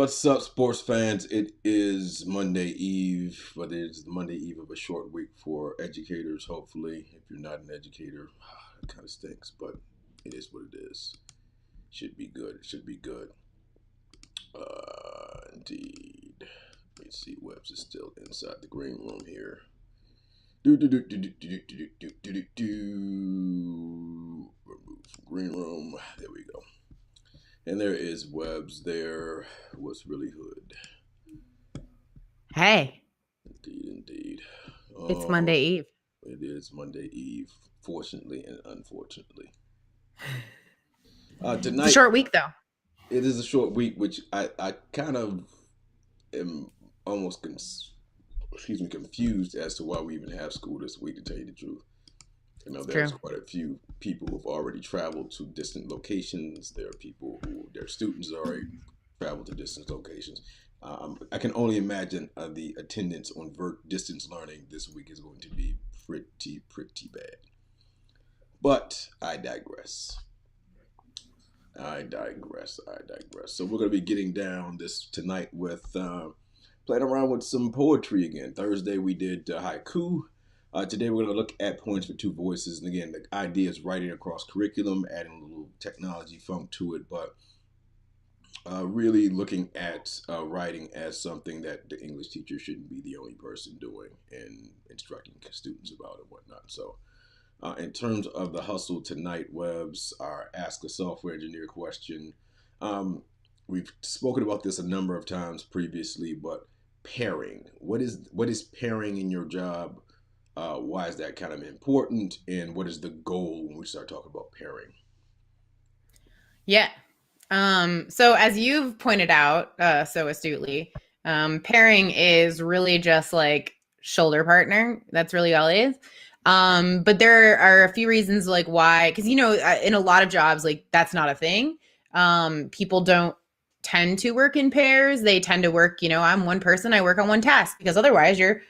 What's up, sports fans? It is Monday Eve, but it is the Monday Eve of a short week for educators, hopefully. If you're not an educator, it kind of stinks, but it is what it is. Should be good. It should be good. Indeed. Let me see. Webbs is still inside the green room here. Do do do do do do do do do do do. Remove from green room. There we go. And there is Webbs there. What's really hood? Hey, Indeed, indeed. it's Oh, Monday Eve. it is Monday Eve, fortunately and unfortunately. It's a Tonight, short week though. it is a short week, which I kind of am almost confused as to why we even have school this week, to tell you the truth. It's There's true. quite a few people who've already traveled to distant locations. There are people who, their students already traveled to distant locations. I can only imagine the attendance on distance learning this week is going to be pretty bad. But I digress. I digress. So we're going to be getting down this tonight with playing around with some poetry again. Thursday we did haiku. Today we're going to look at poems for two voices. And again, the idea is writing across curriculum, adding a little technology funk to it, but really looking at writing as something that the English teacher shouldn't be the only person doing and instructing students about and whatnot. So in terms of the hustle tonight, Webb's our Ask a Software Engineer question. We've spoken about this a number of times previously, but pairing. What is pairing in your job? Why is that kind of important? And what is the goal when we start talking about pairing? Yeah. So as you've pointed out so astutely, pairing is really just like shoulder partner. That's really all it is. But there are a few reasons like why, because in a lot of jobs, like that's not a thing. People don't tend to work in pairs. They tend to work, I'm one person, I work on one task because otherwise you're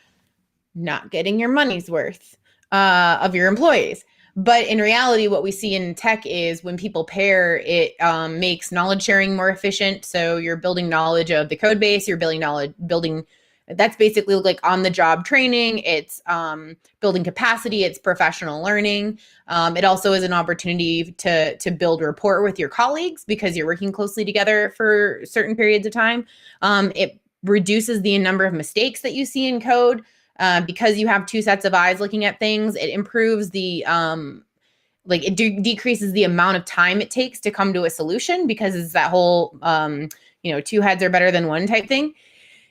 not getting your money's worth of your employees. But in reality, what we see in tech is when people pair, it makes knowledge sharing more efficient. So you're building knowledge of the code base, you're building that's basically like on the job training. It's building capacity. It's professional learning. It also is an opportunity to build rapport with your colleagues because you're working closely together for certain periods of time. It reduces the number of mistakes that you see in code because you have two sets of eyes looking at things. It improves the decreases the amount of time it takes to come to a solution because it's that whole two heads are better than one type thing.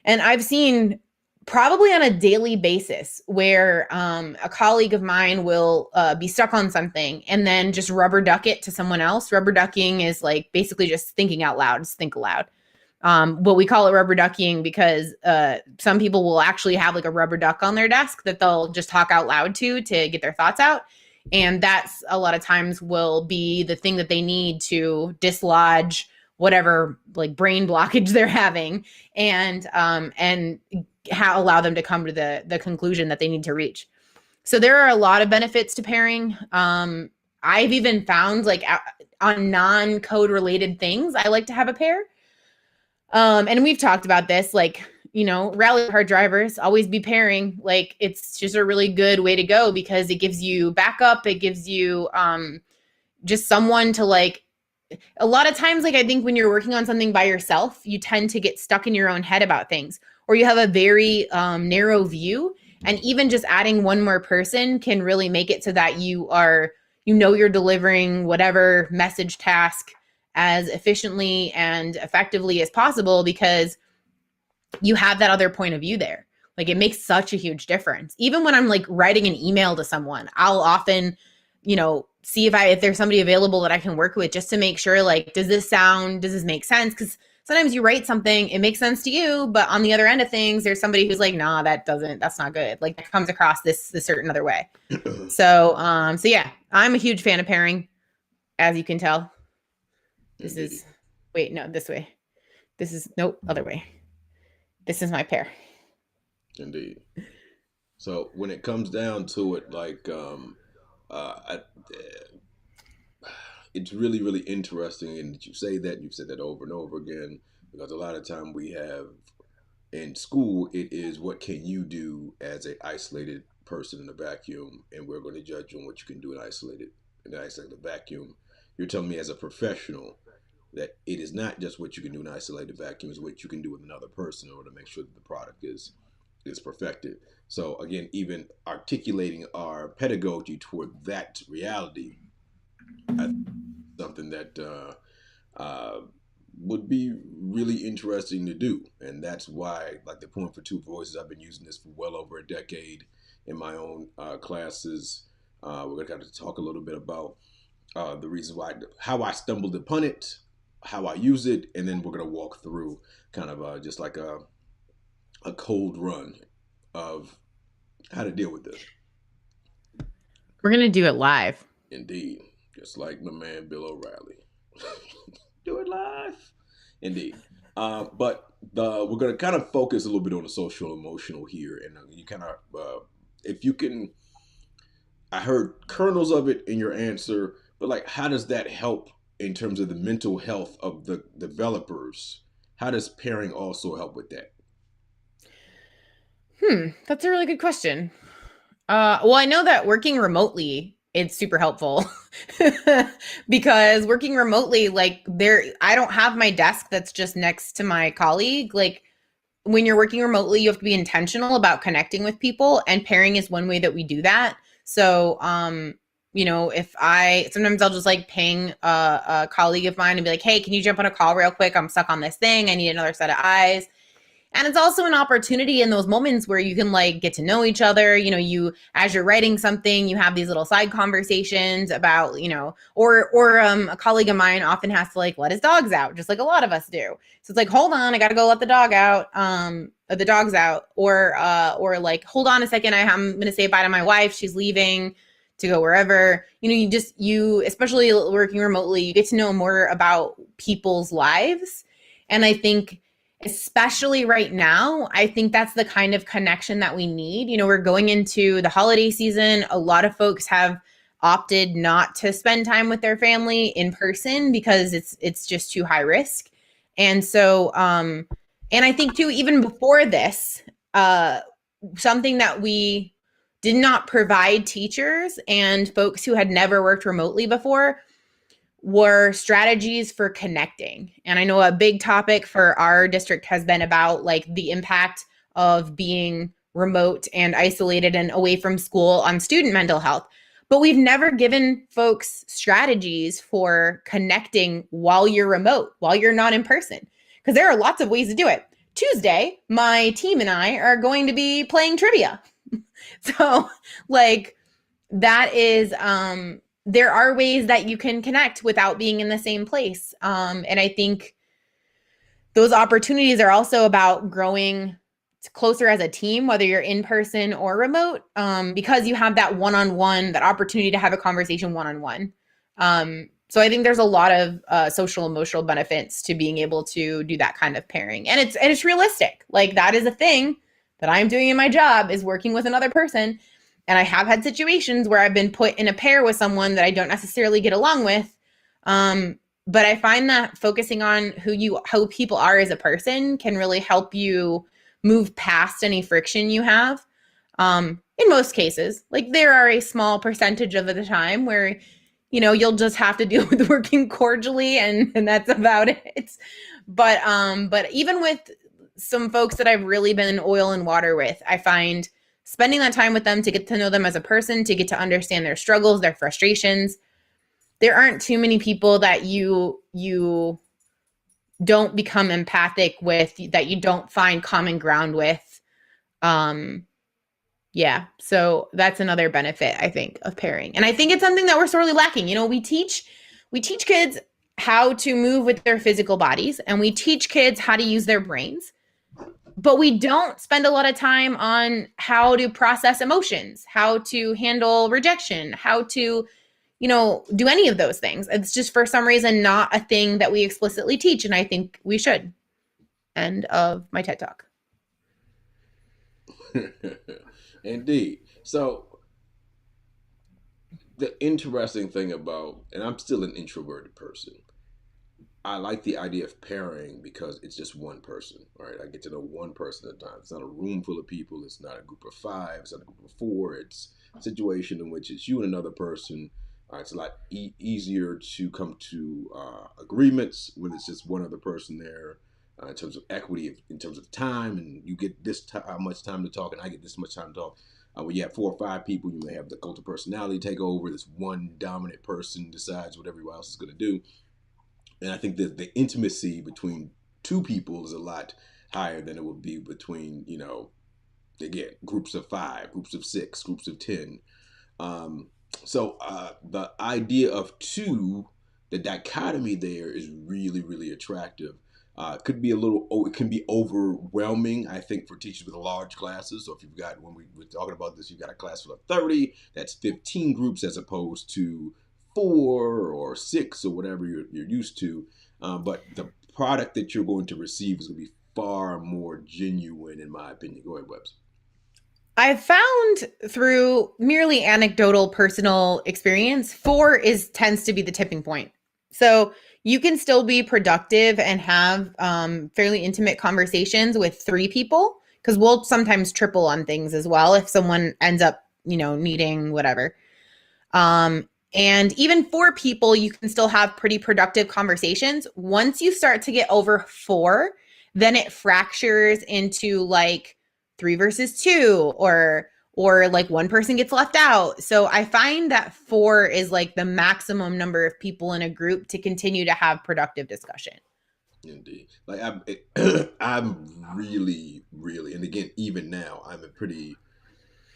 And I've seen probably on a daily basis where a colleague of mine will be stuck on something and then just rubber duck it to someone else. Rubber ducking is like basically just thinking out loud, just think aloud. But we call it rubber ducking because some people will actually have like a rubber duck on their desk that they'll just talk out loud to get their thoughts out. And that's a lot of times will be the thing that they need to dislodge whatever like brain blockage they're having and allow them to come to the conclusion that they need to reach. So there are a lot of benefits to pairing. I've even found like on non-code related things, I like to have a pair. And we've talked about this, like, rally car drivers always be pairing. Like, it's just a really good way to go because it gives you backup. It gives you just someone to like. A lot of times, like, I think when you're working on something by yourself, you tend to get stuck in your own head about things, or you have a very narrow view. And even just adding one more person can really make it so that you're delivering whatever message task as efficiently and effectively as possible because you have that other point of view there. Like it makes such a huge difference. Even when I'm like writing an email to someone, I'll often, see if there's somebody available that I can work with just to make sure like, does this make sense? Because sometimes you write something, it makes sense to you, but on the other end of things, there's somebody who's like, nah, that's not good. Like that comes across this certain other way. So yeah, I'm a huge fan of pairing, as you can tell. This Indeed, is, wait, no, this way. This is, nope, other way. This is my pair. indeed. So when it comes down to it, like, it's really, really interesting, and that you say that you've said that over and over again. because a lot of time we have in school, it is what can you do as a isolated person in a vacuum, and we're going to judge you on what you can do in an isolated vacuum. You're telling me as a professional that it is not just what you can do in an isolated vacuum, it's what you can do with another person in order to make sure that the product is perfected. So again, even articulating our pedagogy toward that reality, I think something that would be really interesting to do. And that's why, like the Point for Two Voices, I've been using this for well over a decade in my own classes. We're going to kind of talk a little bit about the reasons why, how I stumbled upon it, how I use it, and then we're going to walk through kind of just like a cold run of how to deal with this. We're gonna do it live. Indeed. Just like my man Bill O'Reilly. Do it live. Indeed. But we're going to kind of focus a little bit on the social emotional here. And you kind of, if you can, I heard kernels of it in your answer, but like, how does that help in terms of the mental health of the developers? How does pairing also help with that? That's a really good question. Well, I know that working remotely, it's super helpful because working remotely, like I don't have my desk that's just next to my colleague. Like when you're working remotely, you have to be intentional about connecting with people, and pairing is one way that we do that. So, if sometimes I'll just like ping a colleague of mine and be like, hey, can you jump on a call real quick? I'm stuck on this thing. I need another set of eyes. And it's also an opportunity in those moments where you can like get to know each other. As you're writing something, you have these little side conversations about, or a colleague of mine often has to like let his dogs out, just like a lot of us do. So it's like, hold on, I got to go let the dog out, the dogs out, or like, hold on a second, I'm going to say bye to my wife. She's leaving to go wherever. You especially working remotely, you get to know more about people's lives. And I think especially right now, I think that's the kind of connection that we need. We're going into the holiday season. A lot of folks have opted not to spend time with their family in person because it's just too high risk. And so and I think too, even before this, something that we did not provide teachers and folks who had never worked remotely before were strategies for connecting. And I know a big topic for our district has been about like the impact of being remote and isolated and away from school on student mental health. But we've never given folks strategies for connecting while you're remote, while you're not in person, because there are lots of ways to do it. Tuesday, my team and I are going to be playing trivia. So, like, that is there are ways that you can connect without being in the same place, and I think those opportunities are also about growing closer as a team, whether you're in person or remote, because you have that one-on-one, that opportunity to have a conversation one-on-one. So I think there's a lot of social emotional benefits to being able to do that kind of pairing, and it's realistic. Like that is a thing that I'm doing in my job, is working with another person. And I have had situations where I've been put in a pair with someone that I don't necessarily get along with. But I find that focusing on how people are as a person can really help you move past any friction you have. In most cases, like there are a small percentage of the time where, you'll just have to deal with working cordially, and that's about it. But even with some folks that I've really been oil and water with, I find spending that time with them to get to know them as a person, to get to understand their struggles, their frustrations. There aren't too many people that you don't become empathic with, that you don't find common ground with. Yeah, so that's another benefit, I think, of pairing. And I think it's something that we're sorely lacking. We teach kids how to move with their physical bodies, and we teach kids how to use their brains, but we don't spend a lot of time on how to process emotions, how to handle rejection, how to, do any of those things. It's just for some reason not a thing that we explicitly teach, and I think we should. End of my TED Talk. Indeed. So the interesting thing about, and I'm still an introverted person, I like the idea of pairing because it's just one person, right? I get to know one person at a time. It's not a room full of people. It's not a group of five. It's not a group of four. It's a situation in which it's you and another person. It's a lot easier to come to agreements when it's just one other person there. In terms of equity, in terms of time, and you get how much time to talk, and I get this much time to talk. When you have four or five people, you may have the cult of personality take over. This one dominant person decides what everyone else is going to do, and I think that the intimacy between two people is a lot higher than it would be between, again, groups of five, groups of six, groups of 10. Um, so the idea of two, the dichotomy there is really, really attractive. It could be it can be overwhelming, I think, for teachers with large classes. So if you've got, when we were talking about this, you've got a class full of 30, that's 15 groups as opposed to four or six or whatever you're used to. But the product that you're going to receive is going to be far more genuine, in my opinion. Go ahead, Webs. I've found through merely anecdotal personal experience, four is tends to be the tipping point. So you can still be productive and have fairly intimate conversations with three people because we'll sometimes triple on things as well if someone ends up, needing whatever. And even four people, you can still have pretty productive conversations. Once you start to get over four, then it fractures into like three versus two, or like one person gets left out. So I find that four is like the maximum number of people in a group to continue to have productive discussion. Indeed. Like I'm really, really, and again, even now, I'm a pretty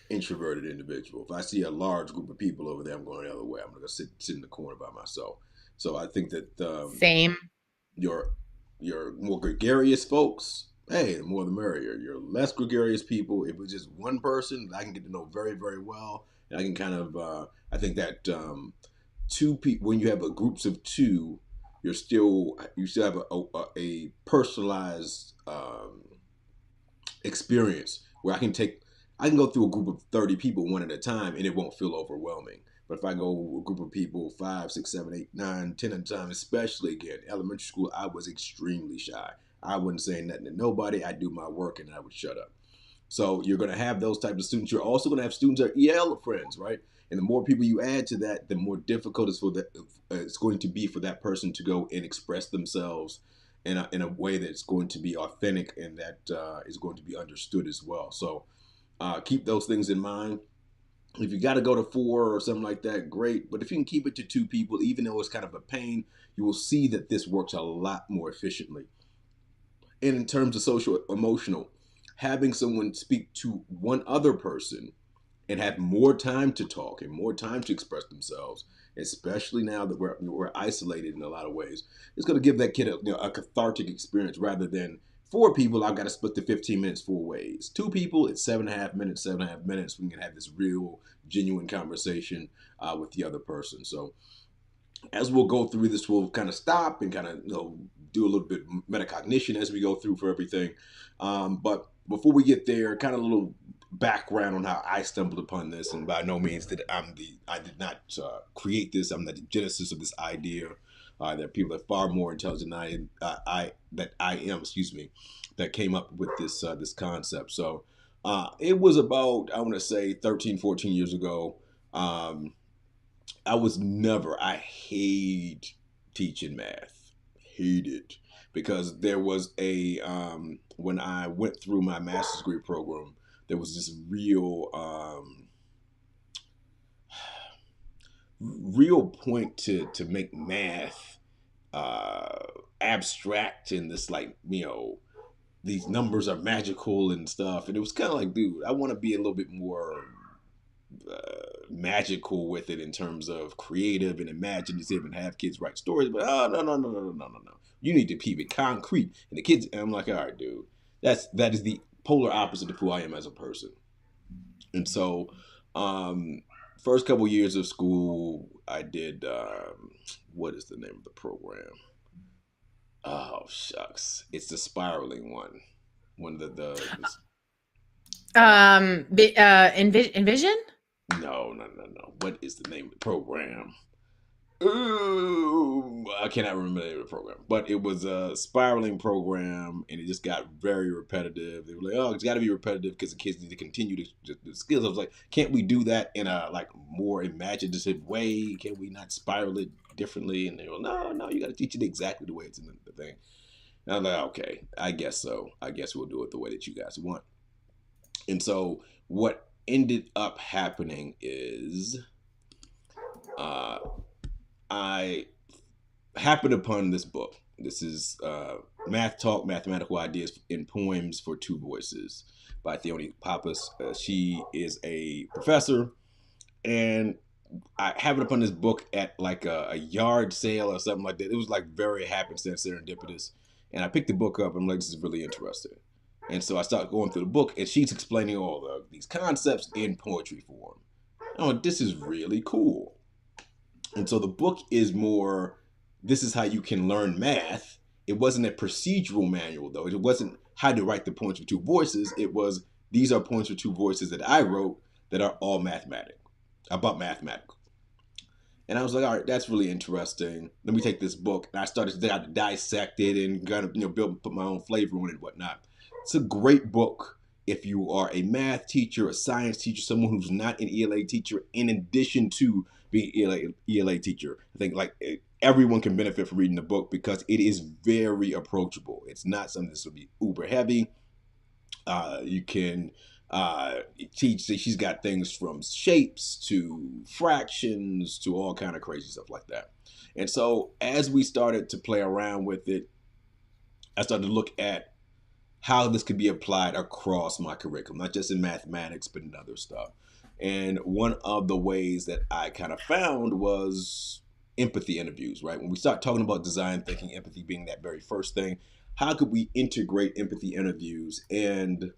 introverted individual. If I see a large group of people over there, I'm going the other way. I'm going to sit in the corner by myself. So I think that Same. your your more gregarious folks, hey, the more the merrier. Your less gregarious people, if it's just one person that I can get to know very, very well, and I can kind of, I think that two people, when you have a groups of two, you still have a personalized experience where I can go through a group of 30 people one at a time and it won't feel overwhelming. But if I go with a group of people, five, six, seven, eight, nine, 10 at a time, especially again, elementary school, I was extremely shy. I wouldn't say nothing to nobody. I'd do my work and I would shut up. So you're going to have those types of students. You're also going to have students that are EL friends, right? And the more people you add to that, the more difficult it's going to be for that person to go and express themselves in a way that's going to be authentic and that is going to be understood as well. So keep those things in mind. If you got to go to four or something like that, great. But if you can keep it to two people, even though it's kind of a pain, you will see that this works a lot more efficiently. And in terms of social emotional, having someone speak to one other person and have more time to talk and more time to express themselves, especially now that we're isolated in a lot of ways, it's going to give that kid a cathartic experience rather than four people. I've got to split the 15 minutes four ways. Two people, it's 7.5 minutes. 7.5 minutes. We can have this real, genuine conversation with the other person. So as we'll go through this, we'll kind of stop and kind of do a little bit of metacognition as we go through for everything. But before we get there, kind of a little background on how I stumbled upon this, and by no means I did not create this. I'm not the genesis of this idea. There are people that are far more intelligent than I am, excuse me, that came up with this concept. So it was about, I want to say, 13, 14 years ago. I hate teaching math. Hate it. Because there was when I went through my master's degree program, there was this real point to make math uh, abstract and this, like, these numbers are magical and stuff. And it was kind of like, dude, I want to be a little bit more magical with it in terms of creative and imaginative and have kids write stories. But oh, no, no, no, no, no, no, no, no. You need to keep it concrete. And the kids, and I'm like, all right, dude, that is the polar opposite of who I am as a person. And so, first couple years of school, I did what is the name of the program? Oh shucks, it's the spiraling one. One of Envision. no, no, no, no. What is the name of the program? I cannot remember the name of the program, but it was a spiraling program, and it just got very repetitive. They were like, "Oh, it's got to be repetitive because the kids need to continue the skills." I was like, "Can't we do that in a like more imaginative way? Can we not spiral it differently?" And they were, "No, no, you got to teach it exactly the way it's in the thing." And I'm like, "Okay, I guess so. I guess we'll do it the way that you guys want." And so, what ended up happening is, uh, I happened upon this book. This is Math Talk, Mathematical Ideas in Poems for Two Voices by Theone Pappas. She is a professor, and I happened upon this book at like a yard sale or something like that. It was like very happenstance, serendipitous. And I picked the book up, and I'm like, this is really interesting. And so I started going through the book, and she's explaining all these concepts in poetry form. Oh, this is really cool. And so the book is more, this is how you can learn math. It wasn't a procedural manual, though. It wasn't how to write the points for two voices. It was, these are points for two voices that I wrote that are all mathematical, about mathematical. And I was like, all right, that's really interesting. Let me take this book. And I started to dissect it and kind of, build, put my own flavor on it and whatnot. It's a great book if you are a math teacher, a science teacher, someone who's not an ELA teacher, in addition to being an ELA teacher. I think like everyone can benefit from reading the book because it is very approachable. It's not something that's going to be uber heavy. You can teach. She's got things from shapes to fractions to all kind of crazy stuff like that. And so as we started to play around with it, I started to look at how this could be applied across my curriculum, not just in mathematics, but in other stuff. And one of the ways that I kind of found was empathy interviews, right? When we start talking about design thinking, empathy being that very first thing, how could we integrate empathy interviews and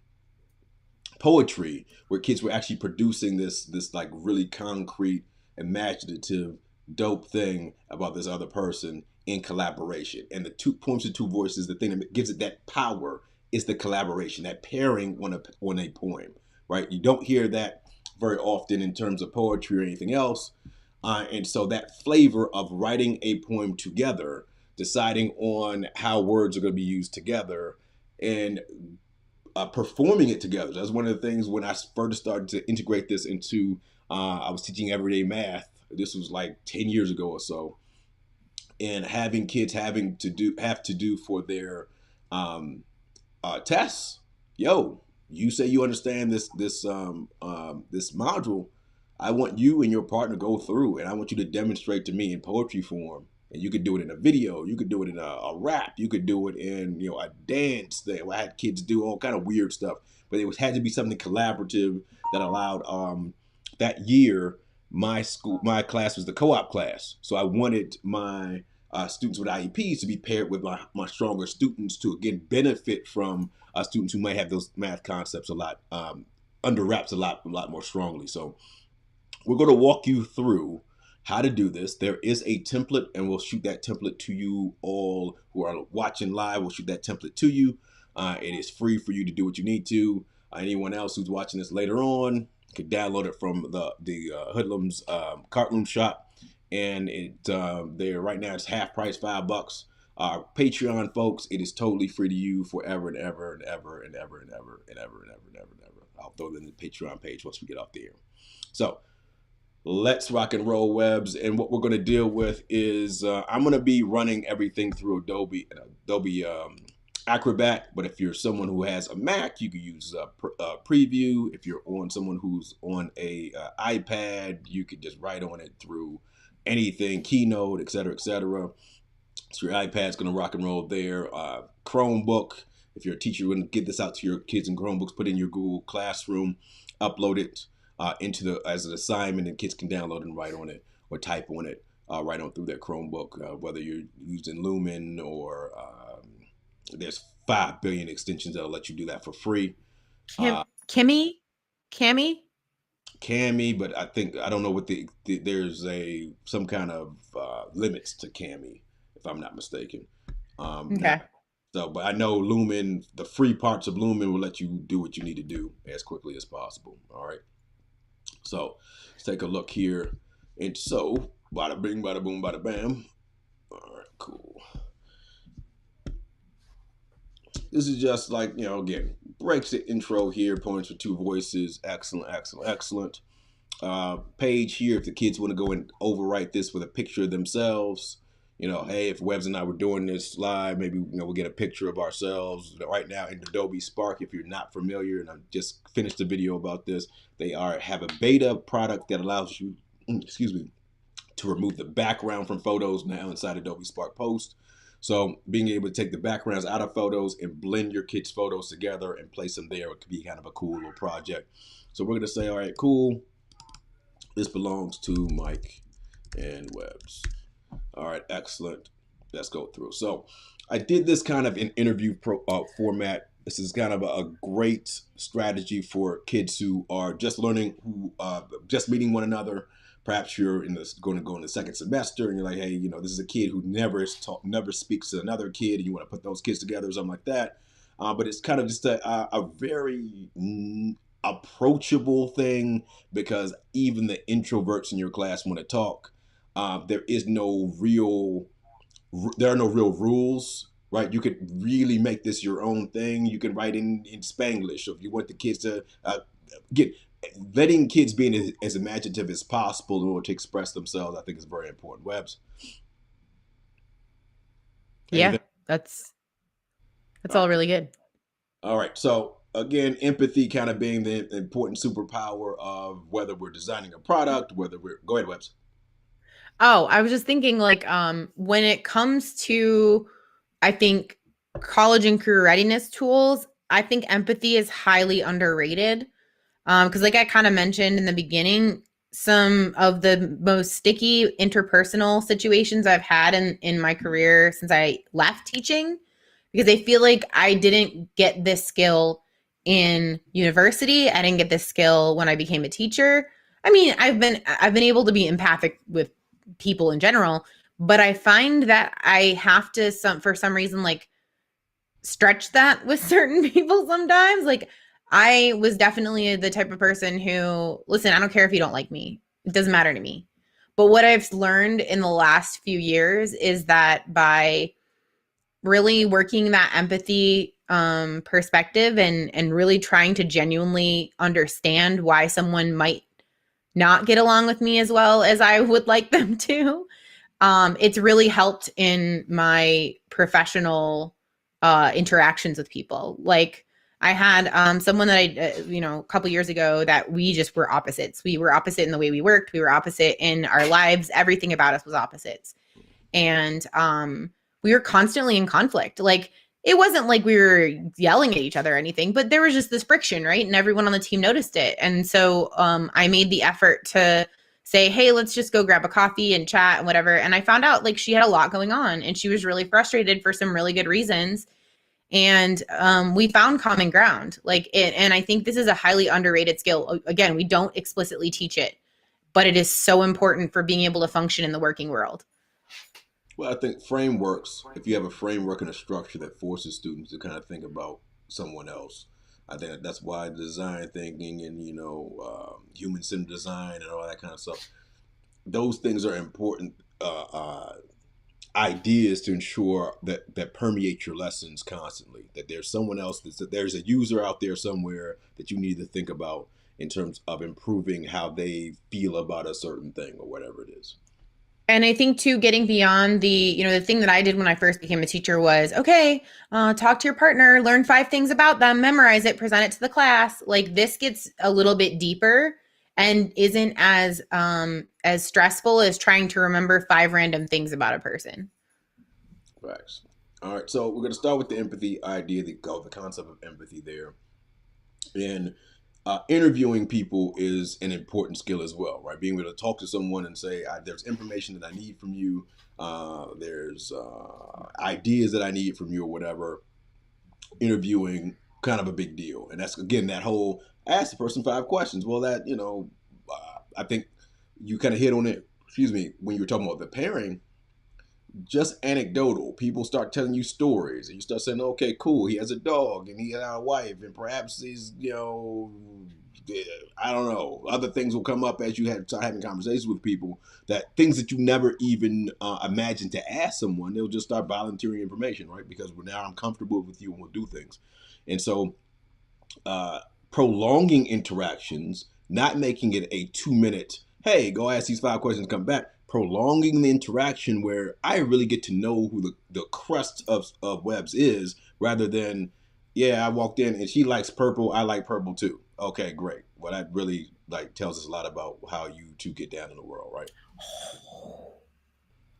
poetry where kids were actually producing this like really concrete, imaginative, dope thing about this other person in collaboration. And the two points of two voices, the thing that gives it that power is the collaboration, that pairing on a poem, right? You don't hear that very often in terms of poetry or anything else. And so that flavor of writing a poem together, deciding on how words are going to be used together, and performing it together. That's one of the things when I first started to integrate this into. I was teaching everyday math. This was like 10 years ago or so, and having kids have to do for their tests. Yo, you say you understand this module. I want you and your partner go through, and I want you to demonstrate to me in poetry form. And you could do it in a video. You could do it in a rap. You could do it in a dance thing. I had kids do all kind of weird stuff, but had to be something collaborative that allowed. That year, my class was the co-op class, so I wanted my students with IEPs to be paired with my stronger students to again benefit from students who might have those math concepts a lot under wraps a lot more strongly. So we're going to walk you through how to do this. There is a template, and we'll shoot that template to you all who are watching live. We'll shoot that template to you. It is free for you to do what you need to. Anyone else who's watching this later on can download it from the Hoodlums Cartloom shop, and it there right now it's half price, $5. Patreon folks, it is totally free to you forever and ever and ever and ever and ever and ever and ever and ever and ever. I'll throw it in the Patreon page once we get off the air. So let's rock and roll, webs. And what we're going to deal with is I'm going to be running everything through Adobe Acrobat. But if you're someone who has a Mac, you can use Preview. If you're on someone who's on a iPad, you could just write on it through anything, Keynote, etc., etc. So your iPad's going to rock and roll there. Chromebook. If you're a teacher, you want to get this out to your kids in Chromebooks, put it in your Google Classroom, upload it into as an assignment, and kids can download and write on it or type on it right on through their Chromebook. Whether you're using Lumen or there's 5 billion extensions that'll let you do that for free. Kimmy. Cami, but I don't know what there's some kind of limits to Cami, if I'm not mistaken. Now, Okay. so, but I know Lumen, the free parts of Lumen will let you do what you need to do as quickly as possible. All right. So let's take a look here. And so Bada bing, bada boom, bada bam. All right, cool. This is just like, again, breaks the intro here, points for two voices. Excellent, excellent, excellent. Page here if the kids want to go and overwrite this with a picture of themselves. Hey, if Webbs and I were doing this live, maybe we'll get a picture of ourselves. Right now in Adobe Spark, if you're not familiar, and I just finished a video about this, they have a beta product that allows you, excuse me, to remove the background from photos now inside Adobe Spark Post. So being able to take the backgrounds out of photos and blend your kids' photos together and place them there, it could be kind of a cool little project. So we're gonna say, all right, cool. This belongs to Mike and Webbs. All right, excellent. Let's go through. So I did this kind of in interview format. This is kind of a great strategy for kids who are just learning, who just meeting one another. Perhaps you're going to go in the second semester, and you're like, hey, this is a kid who never speaks to another kid, and you want to put those kids together or something like that. But it's kind of just a very approachable thing, because even the introverts in your class want to talk. There is no real, there are no real rules, right? You could really make this your own thing. You can write in Spanglish. So if you want the kids to get, letting kids be as imaginative as possible in order to express themselves, I think is very important. Webbs, Yeah, anything? that's All all right. really good. All right. So again, empathy kind of being the important superpower of whether we're designing a product, whether we're, go ahead, Webbs. Oh, I was just thinking like when it comes to I think college and career readiness tools, I think empathy is highly underrated. Because like I kind of mentioned in the beginning, some of the most sticky interpersonal situations I've had in my career since I left teaching, because I feel like I didn't get this skill in university. I didn't get this skill when I became a teacher. I mean, I've been able to be empathic with people in general, but I find that I have to for some reason like stretch that with certain people sometimes. Like I was definitely the type of person who, listen, I don't care if you don't like me. It doesn't matter to me. But what I've learned in the last few years is that by really working that empathy perspective and really trying to genuinely understand why someone might not get along with me as well as I would like them to, it's really helped in my professional interactions with people. Like I had someone that a couple years ago that we just were opposites. We were opposite in the way we worked. We were opposite in our lives. Everything about us was opposites. And we were constantly in conflict. Like it wasn't like we were yelling at each other or anything, but there was just this friction, right? And everyone on the team noticed it. And so I made the effort to say, hey, let's just go grab a coffee and chat and whatever. And I found out like she had a lot going on and she was really frustrated for some really good reasons. And we found common ground. And I think this is a highly underrated skill. Again, we don't explicitly teach it, but it is so important for being able to function in the working world. Well, I think frameworks, if you have a framework and a structure that forces students to kind of think about someone else, I think that's why design thinking and, human centered design and all that kind of stuff, those things are important ideas to ensure that permeate your lessons constantly. That there's someone else, that there's a user out there somewhere that you need to think about in terms of improving how they feel about a certain thing or whatever it is. And I think too, getting beyond the thing that I did when I first became a teacher was, okay, talk to your partner, learn 5 things about them, memorize it, present it to the class. Like this gets a little bit deeper and isn't as stressful as trying to remember 5 random things about a person. Facts. All right, so we're going to start with the empathy idea, the concept of empathy there. And interviewing people is an important skill as well, right? Being able to talk to someone and say, there's information that I need from you, there's ideas that I need from you, or whatever. Interviewing, kind of a big deal. And that's, again, that whole ask the person 5 questions. Well, that, I think you kind of hit on it, excuse me, when you were talking about the pairing. Just anecdotal. People start telling you stories, and you start saying, "Okay, cool. He has a dog, and he had a wife, and perhaps he's, I don't know, other things will come up as you start having conversations with people, that things that you never even imagined to ask someone, they'll just start volunteering information, right? Because now I'm comfortable with you and we'll do things. And so uh, prolonging interactions, not making it a 2 minute, hey, go ask these 5 questions, come back. Prolonging the interaction where I really get to know who the crust of Webs is, rather than, yeah, I walked in and she likes purple, I like purple too. Okay, great. Well, that really like tells us a lot about how you two get down in the world, right?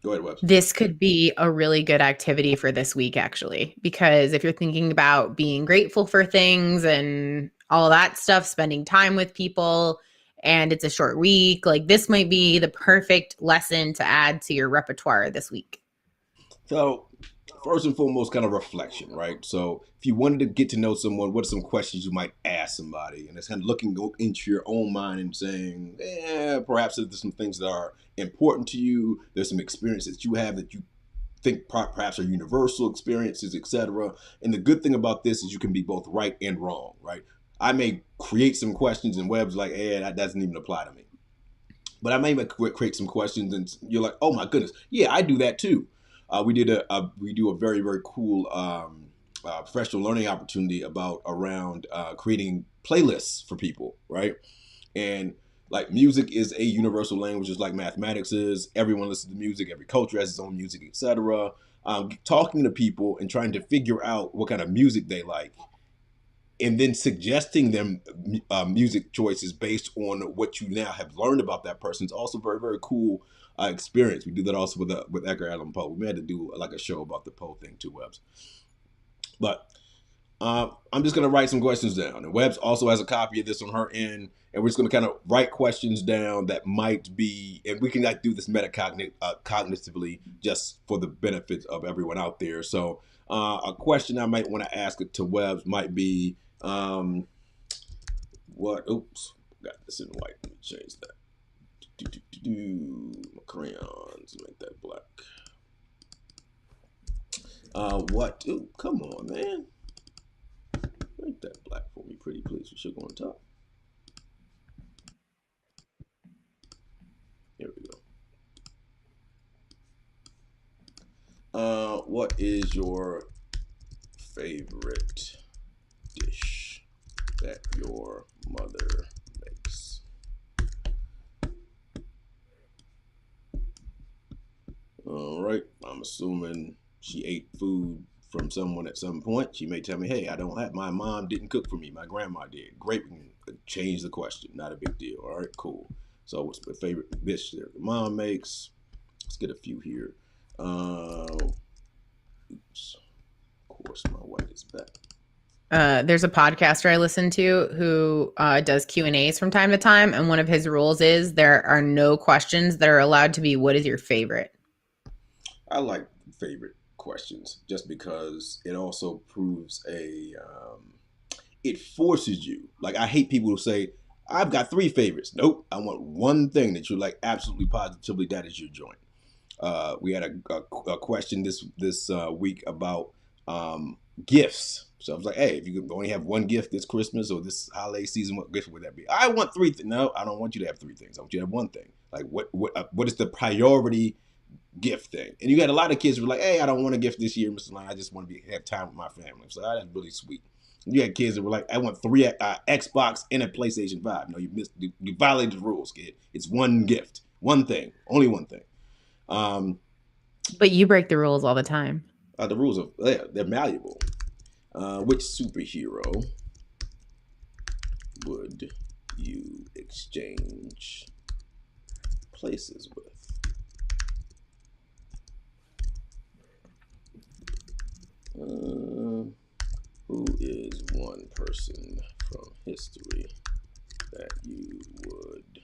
Go ahead, Webs. This could be a really good activity for this week, actually, because if you're thinking about being grateful for things and all that stuff, spending time with people, and it's a short week, like this might be the perfect lesson to add to your repertoire this week. So, first and foremost, kind of reflection, right? So, if you wanted to get to know someone, what are some questions you might ask somebody? And it's kind of looking into your own mind and saying, perhaps there's some things that are important to you. There's some experiences that you have that you think perhaps are universal experiences, etc. And the good thing about this is you can be both right and wrong, right? I may create some questions and Web's like, that doesn't even apply to me. But I may create some questions, and you're like, "Oh my goodness, yeah, I do that too." We do a very very cool professional learning opportunity about around creating playlists for people, right? And like music is a universal language, just like mathematics is. Everyone listens to music. Every culture has its own music, etc. Talking to people and trying to figure out what kind of music they like, and then suggesting them music choices based on what you now have learned about that person is also very very cool experience. We do that also with Edgar Allan Poe. We had to do like a show about the Poe thing too, Webs. But I'm just gonna write some questions down, and Webs also has a copy of this on her end, and we're just gonna kind of write questions down that might be, and we can like do this cognitively just for the benefit of everyone out there. So a question I might want to ask it to Webs might be, what? Oops, got this in white. Let me change that. My crayons, make that black. What? Ooh, come on, man. Make that black for me, pretty please. We should go on top. Here we go. What is your favorite dish that your mother makes? All right. I'm assuming she ate food from someone at some point. She may tell me, "Hey, I don't have. My mom didn't cook for me. My grandma did." Great. We can change the question. Not a big deal. All right. Cool. So, what's my favorite dish that the mom makes? Let's get a few here. Oops. Of course, my white is back. There's a podcaster I listen to who does Q&As from time to time, and one of his rules is there are no questions that are allowed to be "What is your favorite?" I like favorite questions just because it also proves it forces you. Like, I hate people who say, "I've got three favorites." Nope. I want one thing that you like absolutely positively. That is your joint. We had a question this week about gifts. So I was like, "Hey, if you could only have one gift this Christmas or this holiday season, what gift would that be?" I want three things. No, I don't want you to have three things. I want you to have one thing. Like, what is the priority gift thing? And you got a lot of kids who were like, "Hey, I don't want a gift this year, Mr. Line. I just want to have time with my family." So that's really sweet. You had kids that were like, "I want three Xbox and a PlayStation 5." No, you violated the rules, kid. It's one gift, one thing, only one thing. But you break the rules all the time. The rules are they're malleable. Which superhero would you exchange places with? Who is one person from history that you would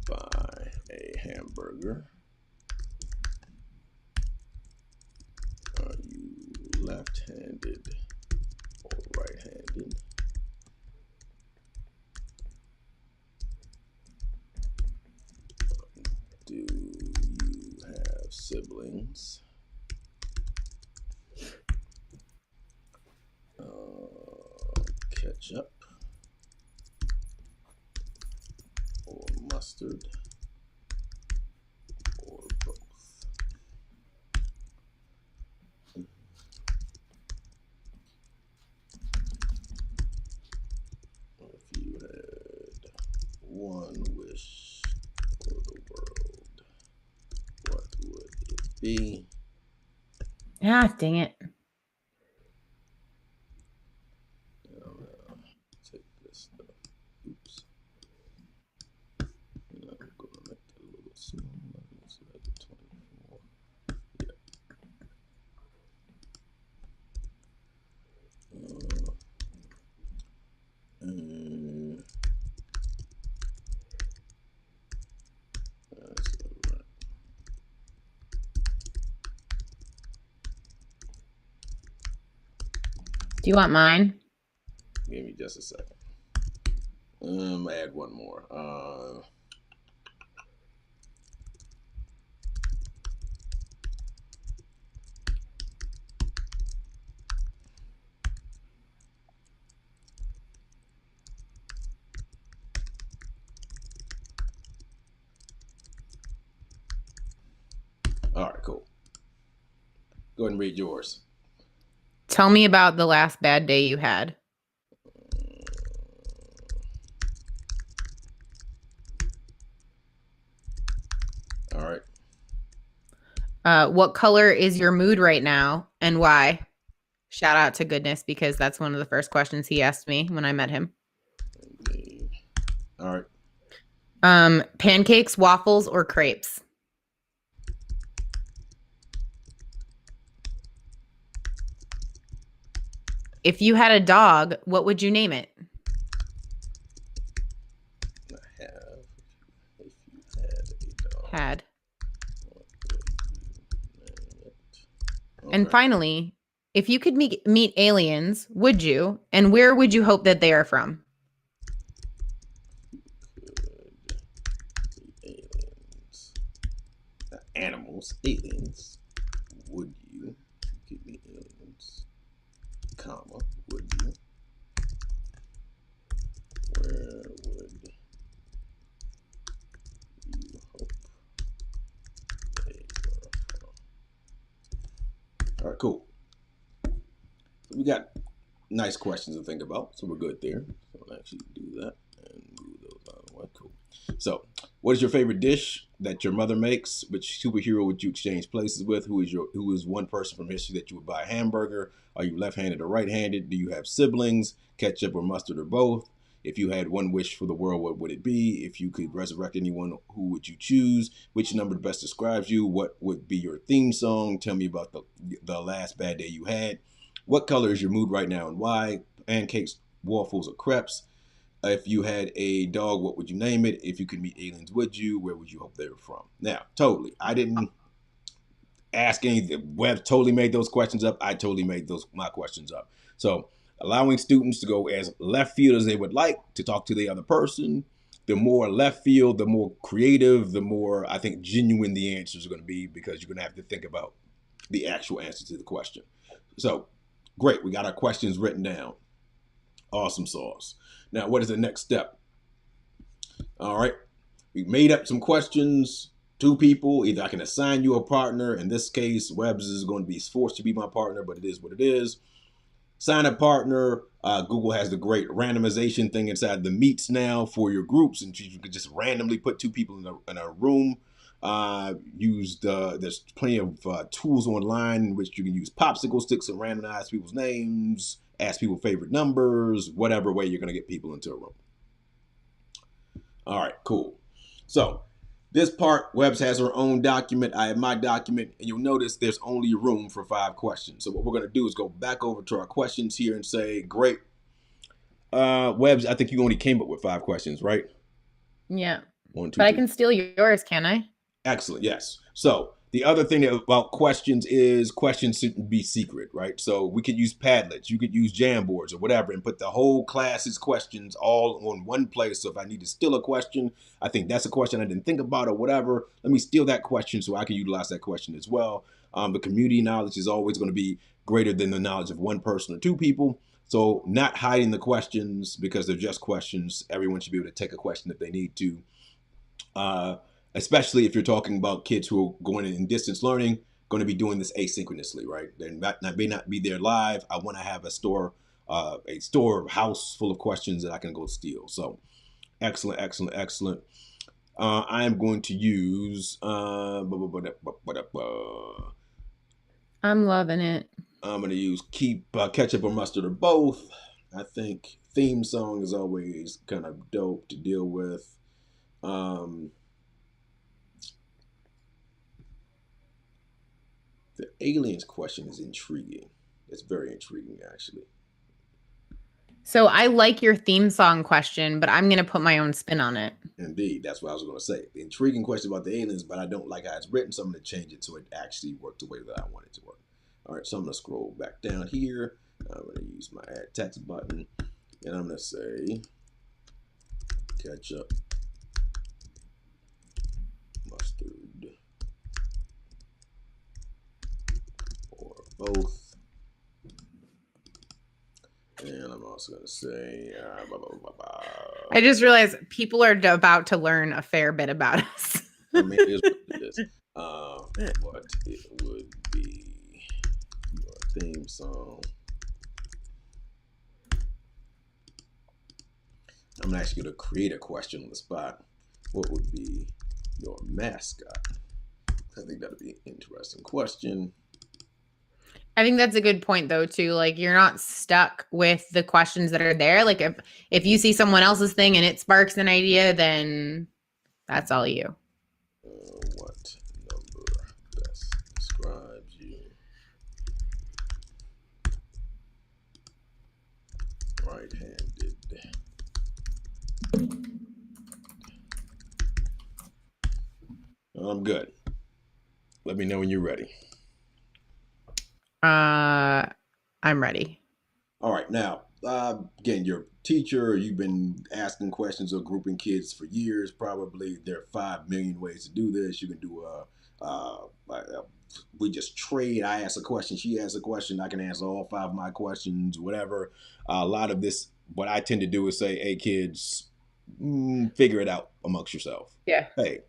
buy a hamburger? Are you left-handed or right-handed? Do you have siblings? Ketchup. mustard, or both. If you had one wish for the world, what would it be? Ah, dang it. Take this stuff. Oops. And I'm going to make that a little smaller. Let's make it 24. And that's all right. Do you want mine? Give me just a second. Add one more. All right, cool. Go ahead and read yours. Tell me about the last bad day you had. All right. What color is your mood right now and why? Shout out to Goodness because that's one of the first questions he asked me when I met him. All right. Pancakes, waffles, or crepes? If you had a dog, what would you name it? I have. If you had a dog. Had. What would you name it? Okay. And finally, if you could meet aliens, would you? And where would you hope that they are from? Aliens. Animals. Aliens. Would you give me aliens? Comma. Would you? Where would you hope they were from? All right, cool. So we got nice questions to think about, so we're good there. So I'll actually do that and move those out of the way. Cool. So, what is your favorite dish that your mother makes? Which superhero would you exchange places with? Who is one person from history that you would buy a hamburger? Are you left-handed or right-handed? Do you have siblings? Ketchup or mustard or both? If you had one wish for the world, what would it be? If you could resurrect anyone, who would you choose? Which number best describes you? What would be your theme song? Tell me about the last bad day you had. What color is your mood right now and why? Pancakes, waffles, or crepes? If you had a dog, what would you name it? If you could meet aliens, would you? Where would you hope they were from? Now, totally. I didn't ask anything. Web totally made those questions up. I totally made my questions up. So allowing students to go as left field as they would like to talk to the other person. The more left field, the more creative, the more I think genuine the answers are going to be because you're going to have to think about the actual answer to the question. So great, we got our questions written down. Awesome sauce. Now, what is the next step? All right, we made up some questions. Two people, either I can assign you a partner. In this case, Webbs is going to be forced to be my partner, but it is what it is. Sign a partner. Google has the great randomization thing inside the meets now for your groups, and you can just randomly put two people in a room. There's plenty of tools online in which you can use popsicle sticks and randomize people's names, ask people favorite numbers, whatever way you're going to get people into a room. All right, cool. So this part, Webbs has her own document. I have my document, and you'll notice there's only room for 5 questions. So what we're going to do is go back over to our questions here and say, great. Webbs, I think you only came up with 5 questions, right? Yeah. 1, 2, But 3. I can steal yours, can I? Excellent. Yes. So the other thing about questions is questions shouldn't be secret, right? So we could use Padlets, you could use Jamboards or whatever, and put the whole class's questions all on one place. So if I need to steal a question, I think that's a question I didn't think about or whatever. Let me steal that question so I can utilize that question as well. The community knowledge is always going to be greater than the knowledge of one person or 2 people. So not hiding the questions because they're just questions. Everyone should be able to take a question if they need to. Uh, Especially if you're talking about kids who are going in distance learning, going to be doing this asynchronously, right? They may not be there live. I want to have a store house full of questions that I can go steal. So excellent, excellent, excellent. I am going to use. I'm loving it. I'm going to use keep ketchup or mustard or both. I think theme song is always kind of dope to deal with. Um, the aliens question is intriguing. It's very intriguing, actually. So I like your theme song question, but I'm going to put my own spin on it. Indeed, that's what I was going to say. The intriguing question about the aliens, but I don't like how it's written, so I'm going to change it so it actually worked the way that I want it to work. All right, so I'm going to scroll back down here. I'm going to use my add text button, and I'm going to say ketchup, mustard, or both. And I'm also going to say, blah, blah, blah, blah. I just realized people are about to learn a fair bit about us. I mean, it is what it is. What it would be your theme song. I'm actually going to create a question on the spot. What would be your mascot? I think that'd be an interesting question. I think that's a good point though too. Like you're not stuck with the questions that are there. Like if you see someone else's thing and it sparks an idea, then that's all you. What number best describes you? Right-handed. I'm good. Let me know when you're ready. I'm ready. All right, now again, you're a teacher. You've been asking questions or grouping kids for years. Probably there are 5 million ways to do this. You can do we just trade. I ask a question, she asks a question. I can answer all 5 of my questions, whatever. A lot of this, what I tend to do is say, "Hey, kids, figure it out amongst yourself." Yeah. Hey,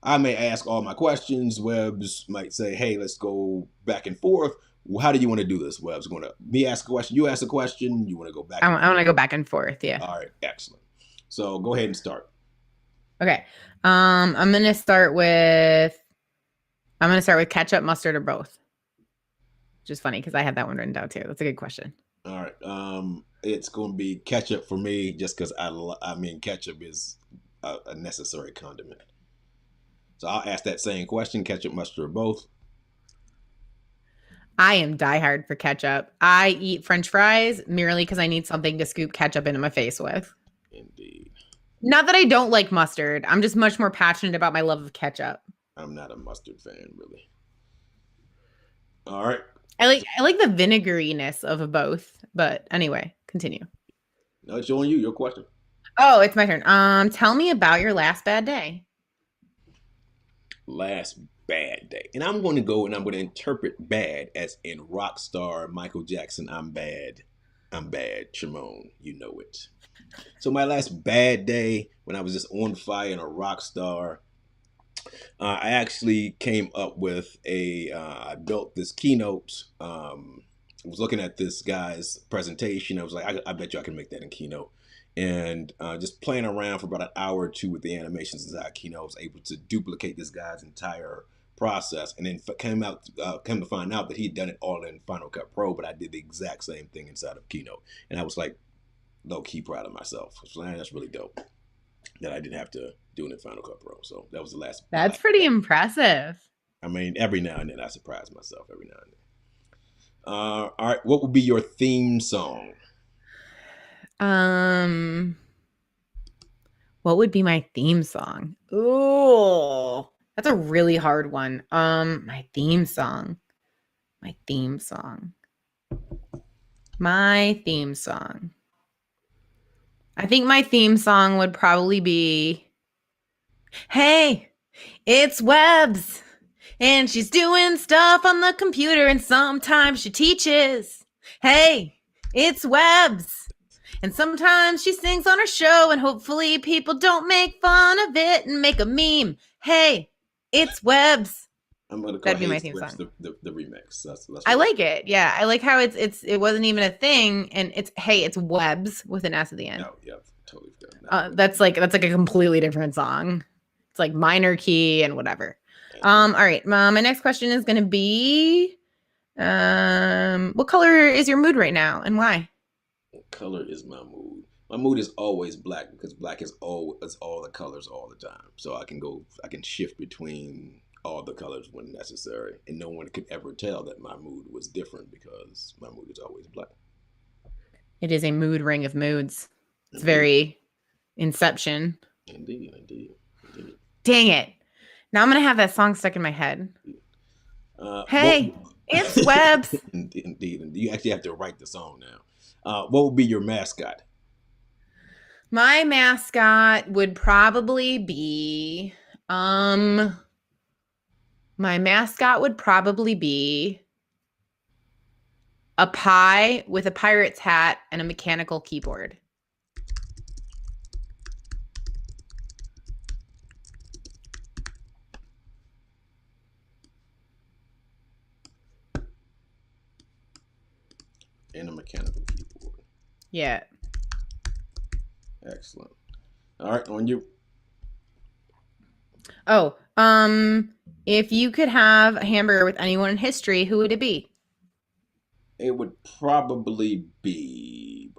I may ask all my questions. Webbs might say, "Hey, let's go back and forth." Well, how do you want to do this, Webbs? Going to me ask a question, you ask a question, you want to go back? I want to go back and forth. Yeah. All right, excellent. So go ahead and start. Okay. I'm gonna start with ketchup, mustard, or both. Which is funny because I had that one written down too. That's a good question. All right. It's going to be ketchup for me, just because I mean, ketchup is a necessary condiment. So I'll ask that same question: ketchup, mustard, or both. I am diehard for ketchup. I eat French fries merely because I need something to scoop ketchup into my face with. Indeed. Not that I don't like mustard. I'm just much more passionate about my love of ketchup. I'm not a mustard fan, really. All right. I like the vinegariness of both. But anyway, continue. No, it's on you. Your question. Oh, it's my turn. Tell me about your last bad day. Last bad day. And I'm going to go and I'm going to interpret bad as in rock star Michael Jackson. I'm bad. I'm bad. Shimon, you know it. So my last bad day when I was just on fire and a rock star, I actually came up with I built this keynote. I was looking at this guy's presentation. I was like, I bet you I can make that in Keynote. And just playing around for about an hour or two with the animations inside Keynote, I was able to duplicate this guy's entire process. And then came to find out that he'd done it all in Final Cut Pro, but I did the exact same thing inside of Keynote. And I was like, low key proud of myself. I was like, that's really dope that I didn't have to do it in Final Cut Pro. So that was the last. That's pretty impressive. I mean, every now and then I surprise myself. Every now and then. All right, what would be your theme song? What would be my theme song? Ooh, that's a really hard one. My theme song. My theme song. My theme song. I think my theme song would probably be, "Hey, it's Webbs, and she's doing stuff on the computer, and sometimes she teaches. Hey, it's Webbs, And sometimes she sings on her show, and hopefully people don't make fun of it and make a meme. Hey, it's Webs. I'm gonna call That'd be Hey my It's theme Webs song. the remix. That's I what like it. Yeah, I like how it wasn't even a thing, and it's hey, it's Webs with an S at the end. no, yeah, totally forgot. Not Webs. That's like a completely different song. It's like minor key and whatever. And All right. My next question is gonna be what color is your mood right now and why? color is my mood. My mood is always black because black is all the colors all the time. So I can shift between all the colors when necessary, and no one could ever tell that my mood was different because my mood is always black. It is a mood ring of moods. It's Indeed, very Inception. indeed, indeed, indeed. Dang it. Now I'm gonna have that song stuck in my head. What? Hey, it's Webs. Indeed, indeed, you actually have to write the song now. What would be your mascot? My mascot would probably be um my mascot would probably be a pie with a pirate's hat and a mechanical keyboard. And a mechanical keyboard. Yeah. Excellent. All right, on you. Oh, if you could have a hamburger with anyone in history, who would it be? It would probably be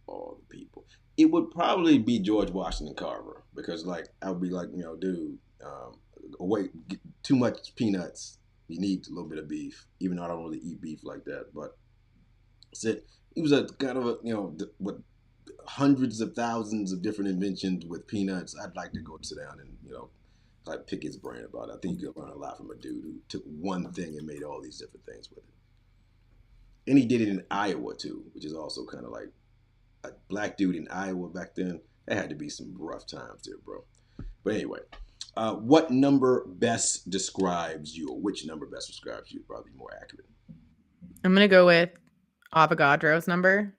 all the people. It would probably be George Washington Carver because, like, I would be like, dude, wait, too much peanuts. You need a little bit of beef, even though I don't really eat beef like that. But said he was a kind of a with hundreds of thousands of different inventions with peanuts. I'd like to go sit down and like pick his brain about it. I think you could learn a lot from a dude who took one thing and made all these different things with it. And he did it in Iowa too, which is also kind of like a black dude in Iowa back then. That had to be some rough times there, bro. But anyway, what number best describes you, or which number best describes you? Probably more accurate. I'm gonna go with Avogadro's number,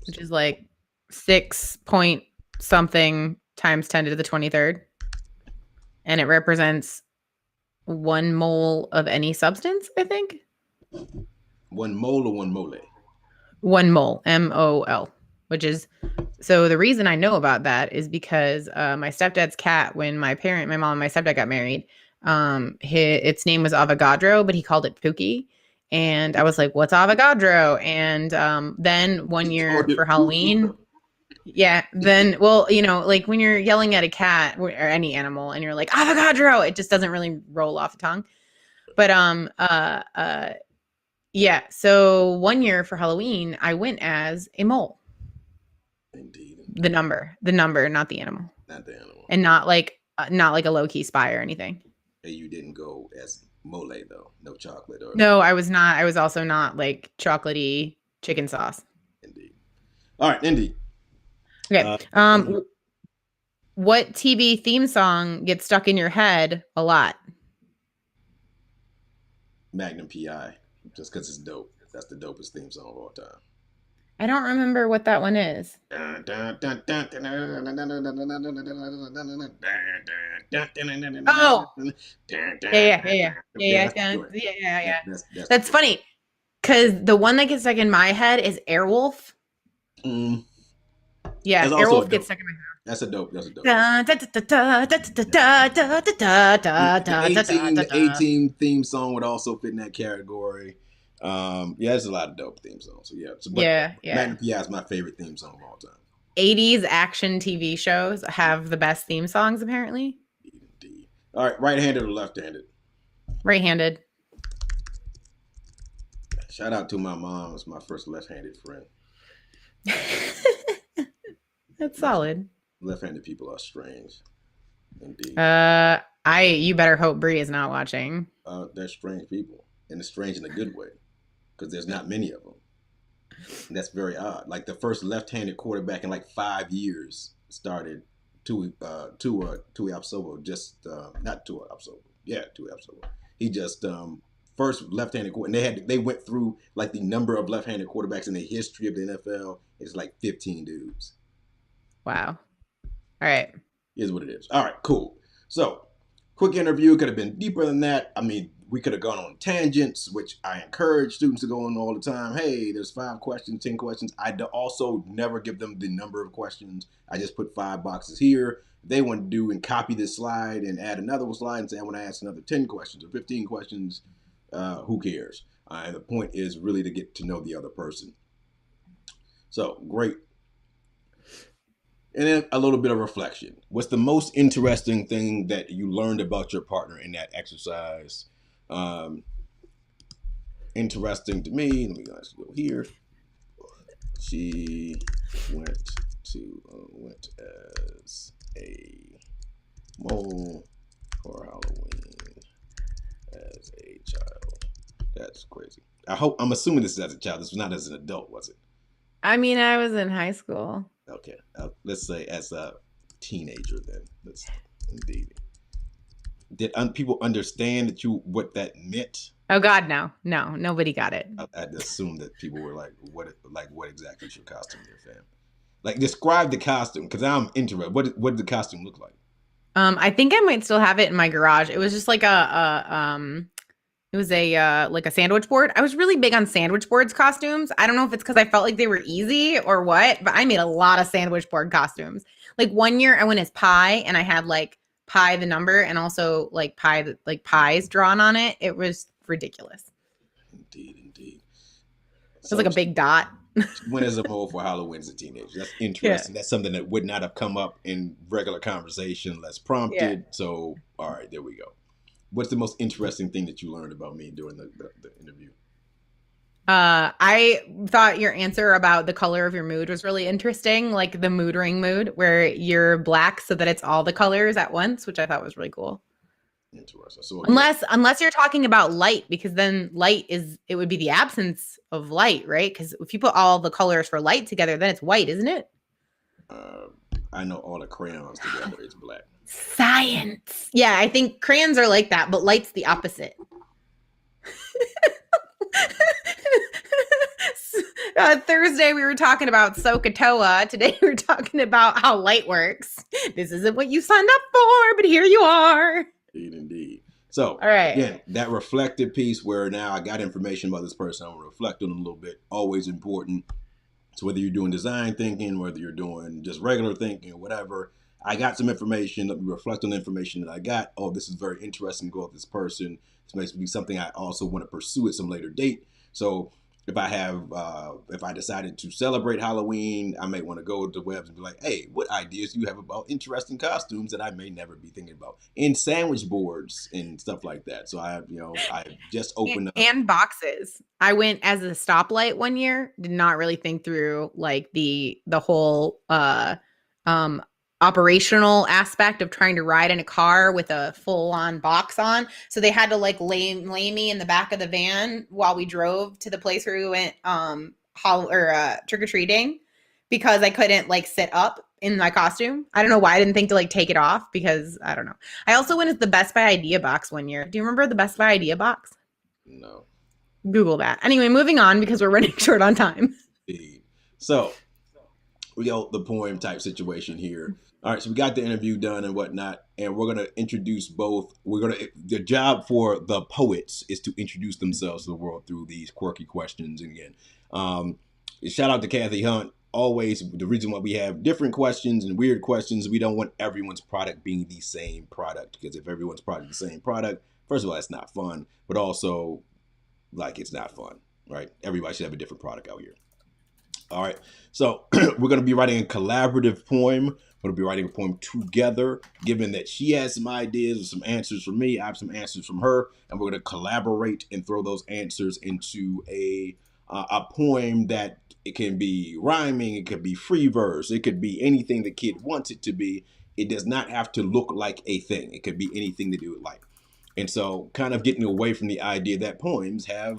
which is like 6 point something times 10 to the 23rd. And it represents 1 mole of any substance, I think. 1 mole or 1 mole? 1 mole, MOL, which is so the reason I know about that is because my stepdad's cat, when my mom and my stepdad got married, its name was Avogadro, but he called it Pookie. And I was like, what's Avogadro? And then one year for Halloween, yeah, then, well, like when you're yelling at a cat or any animal and you're like, Avogadro, it just doesn't really roll off the tongue. But, yeah. So one year for Halloween, I went as a mole. Indeed. The number, not the animal. Not the animal. And not like a low key spy or anything. Hey, you didn't go as mole though. No chocolate or. No, I was not. I was also not like chocolatey chicken sauce. Indeed. All right, Indy. Okay. What TV theme song gets stuck in your head a lot? Magnum PI, just because it's dope. That's the dopest theme song of all time. I don't remember what that one is. Oh, yeah. That's funny because the one that gets stuck in my head is Airwolf. Yeah, Airwolf gets stuck in my head. That's a dope. The A-Team theme song would also fit in that category. Yeah, there's a lot of dope theme songs. So yeah. Magnum PI is my favorite theme song of all time. 80s action TV shows have the best theme songs, apparently. Indeed. All right, right-handed or left-handed? Right-handed. Shout out to my mom. It's my first left-handed friend. That's solid. Left-handed people are strange. Indeed. You better hope Bree is not watching. They're strange people, and it's strange in a good way, because there's not many of them. And that's very odd. Like the first left-handed quarterback in like 5 years started Tui Apsobo. Just not Tui Apsobo. Yeah, Tui Apsobo. He just first left-handed quarterback. And they went through like the number of left-handed quarterbacks in the history of the NFL. It's like 15 dudes. Wow. All right. Is what it is. All right, cool. So, quick interview could have been deeper than that. I mean, we could have gone on tangents, which I encourage students to go on all the time. Hey, there's 5 questions, 10 questions. Also never give them the number of questions. I just put 5 boxes here. If they want to do and copy this slide and add another slide and say, I want to ask another 10 questions or 15 questions, who cares? And the point is really to get to know the other person. So, great. And then a little bit of reflection. What's the most interesting thing that you learned about your partner in that exercise? Interesting to me. Let me go here. She went as a mole for Halloween as a child. That's crazy. I'm assuming this is as a child. This was not as an adult, was it? I mean, I was in high school. Okay, let's say as a teenager then. Let's indeed. Did people understand what that meant? Oh God, no, nobody got it. I'd assume that people were like, what exactly is your costume there, fam? Like, describe the costume, because I'm interested. What did the costume look like? I think I might still have it in my garage. It was just like it was a like a sandwich board. I was really big on sandwich boards costumes. I don't know if it's because I felt like they were easy or what, but I made a lot of sandwich board costumes. Like one year I went as Pi and I had like Pi the number and also like pies drawn on it. It was ridiculous. Indeed. It was like a big dot. Went as a mole for Halloween as a teenager. That's interesting. Yeah. That's something that would not have come up in regular conversation unless prompted. Yeah. So, all right, there we go. What's the most interesting thing that you learned about me during the interview? I thought your answer about the color of your mood was really interesting, like the mood ring mood, where you're black so that it's all the colors at once, which I thought was really cool. Interesting. So unless you're talking about light, because then it would be the absence of light, right? Because if you put all the colors for light together, then it's white, isn't it? I know all the crayons together is black. Science. Yeah, I think crayons are like that, but light's the opposite. Thursday we were talking about SOHCAHTOA. Today we're talking about how light works. This isn't what you signed up for, but here you are. Indeed. So, all right. Again, that reflective piece where now I got information about this person, I'm going to reflect on them a little bit. Always important. So whether you're doing design thinking, whether you're doing just regular thinking or whatever, I got some information. Let me reflect on the information that I got. Oh, this is very interesting to go with this person. This makes me something I also want to pursue at some later date. So if I decided to celebrate Halloween, I may want to go to the webs and be like, hey, what ideas do you have about interesting costumes that I may never be thinking about in sandwich boards and stuff like that? So I just opened up. And boxes. I went as a stoplight one year, did not really think through like the whole operational aspect of trying to ride in a car with a full-on box on. So they had to like lay me in the back of the van while we drove to the place where we went trick-or-treating because I couldn't like sit up in my costume. I don't know why I didn't think to like take it off because I don't know. I also went as the Best Buy Idea Box one year. Do you remember the Best Buy Idea Box? No. Google that. Anyway, moving on because we're running short on time. So we got the poem type situation here. All right, so we got the interview done and whatnot, and we're going to introduce both. The job for the poets is to introduce themselves to the world through these quirky questions. And again, shout out to Kathy Hunt. Always the reason why we have different questions and weird questions, we don't want everyone's product being the same product. Because if everyone's product is the same product, first of all, it's not fun, but also, like, it's not fun, right? Everybody should have a different product out here. All right, so we're going to be writing a collaborative poem. We're going to be writing a poem together, given that she has some ideas and some answers from me. I have some answers from her, and we're going to collaborate and throw those answers into a poem that it can be rhyming, it could be free verse, it could be anything the kid wants it to be. It does not have to look like a thing. It could be anything to do with life. And so kind of getting away from the idea that poems have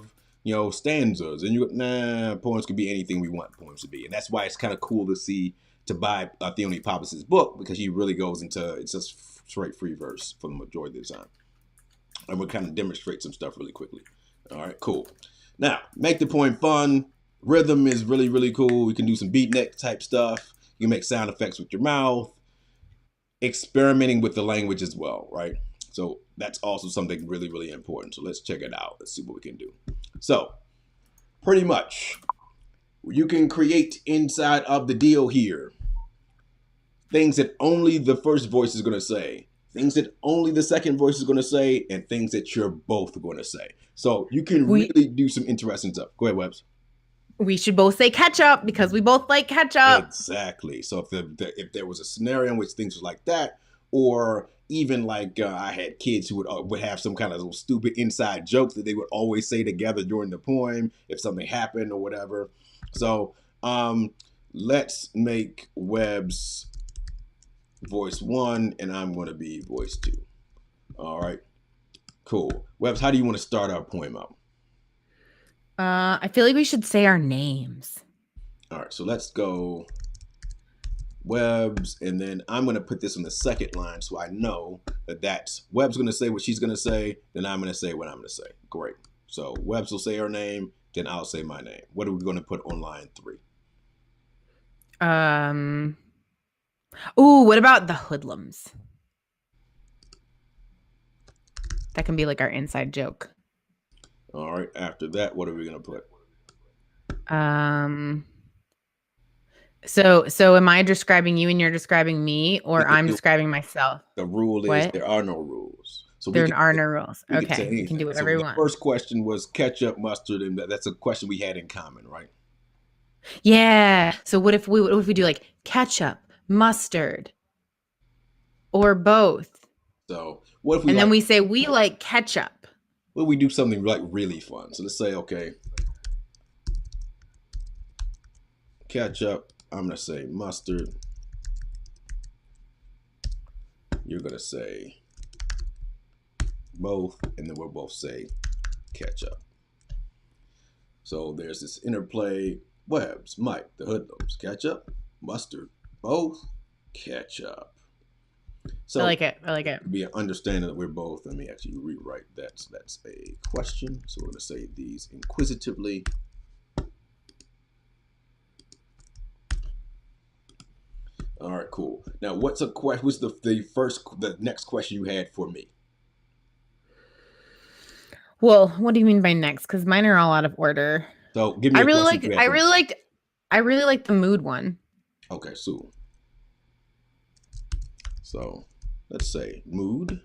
stanzas, and poems could be anything we want poems to be. And that's why it's kind of cool to buy Theone Pappas' book, because he really goes into, it's just straight free verse for the majority of the time. And we'll kind of demonstrate some stuff really quickly. All right, cool. Now, make the poem fun. Rhythm is really, really cool. You can do some beatnik type stuff. You can make sound effects with your mouth. Experimenting with the language as well, right? So that's also something really, really important. So let's check it out. Let's see what we can do. So, pretty much, you can create inside of the deal here things that only the first voice is going to say, things that only the second voice is going to say, and things that you're both going to say. So you can We really do some interesting stuff. Go ahead, Webbs. we should both say ketchup because we both like ketchup. Exactly. So if there was a scenario in which things were like that, or even like I had kids who would have some kind of little stupid inside joke that they would always say together during the poem if something happened or whatever. So let's make Webb's voice 1 and I'm going to be voice 2. All right, cool. Webbs, how do you want to start our poem out? I feel like we should say our names. All right, so let's go Webbs, and then I'm going to put this on the second line so I know that that's Webbs going to say what she's going to say, then I'm going to say what I'm going to say. Great. So Webbs will say her name, then I'll say my name. What are we going to put on line 3? Ooh, what about the hoodlums? That can be like our inside joke. All right, after that, what are we going to put? So am I describing you and you're describing me, We or can I'm do describing myself? The rule is What? there are no rules. So There are no rules. we can say Okay, we can anything. do So whatever we the want. first question was ketchup, mustard, and that's a question we had in common, right? Yeah. So what if we do like ketchup, mustard, or both? So what if we And then like we say we like ketchup. what if we do something like really fun? So let's say, okay, ketchup, I'm gonna say mustard, you're gonna say both, and then we'll both say ketchup. So there's this interplay. Webbs, Mike, the hoodlums, ketchup, mustard, both, ketchup. I So like it. I like it. be an understanding that we're both. Let me actually rewrite that. So that's a question. So we're going to say these inquisitively. All right, cool. Now, what's the next question you had for me? Well, what do you mean by next? Because mine are all out of order. So give me I a really question liked you had I for me. really liked I really liked the mood one. Okay, so let's say mood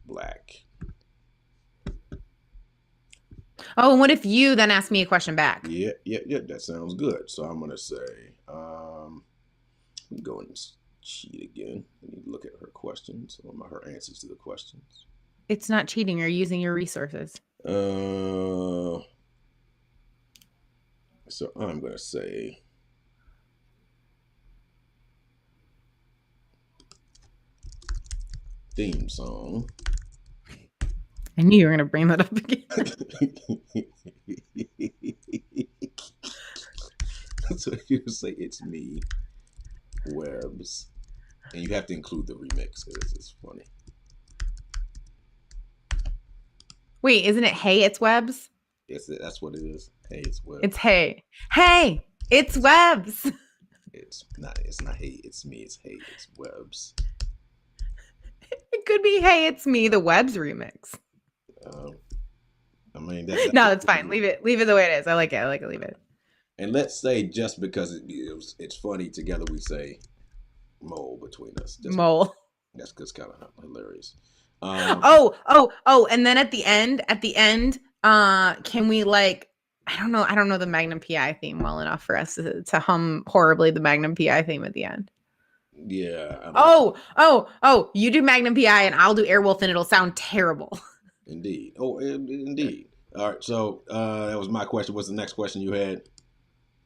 black. Oh, and what if you then ask me a question back? Yeah. That sounds good. So I'm gonna say, let me go and cheat again. I need to look at her questions or her answers to the questions. It's not cheating. You're using your resources. So I'm gonna say theme song. I knew you were gonna bring that up again. So you say it's me, Webbs, and you have to include the remix because it's funny. Wait, isn't it Hey, it's Webs? That's what it is. Hey, it's Webbs. It's Hey. Hey, it's Webs. It's not. It's not. Hey, it's me. It's hey, it's Webbs. It could be Hey, it's me, the Webs remix. I mean No, that's fine. Leave it the way it is. I like it. I like it. Leave it. And let's say just because it's funny together, we say mole between us. Mole. That's kind of hilarious. Oh, and then at the end, can we like I don't know the Magnum PI theme well enough for us to hum horribly the Magnum PI theme at the end. Yeah. Oh, you do Magnum PI and I'll do Airwolf and it'll sound terrible. Indeed. Oh, indeed. All right. So that was my question. What's the next question you had?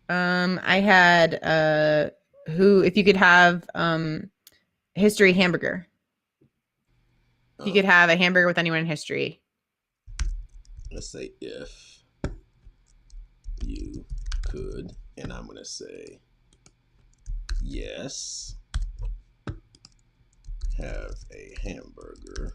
I had who if you could have history hamburger. If you could have a hamburger with anyone in history. Let's say if you could, and I'm gonna say yes. Have a hamburger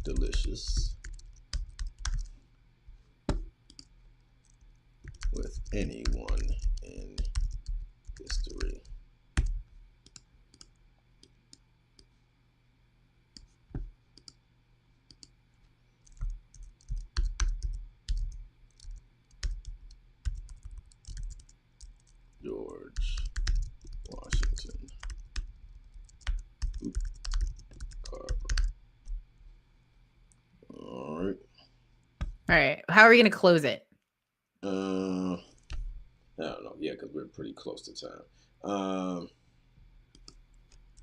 delicious with anyone in history. George Washington Carver. All right. All right. How are we going to close it? I don't know. Yeah, because we're pretty close to time.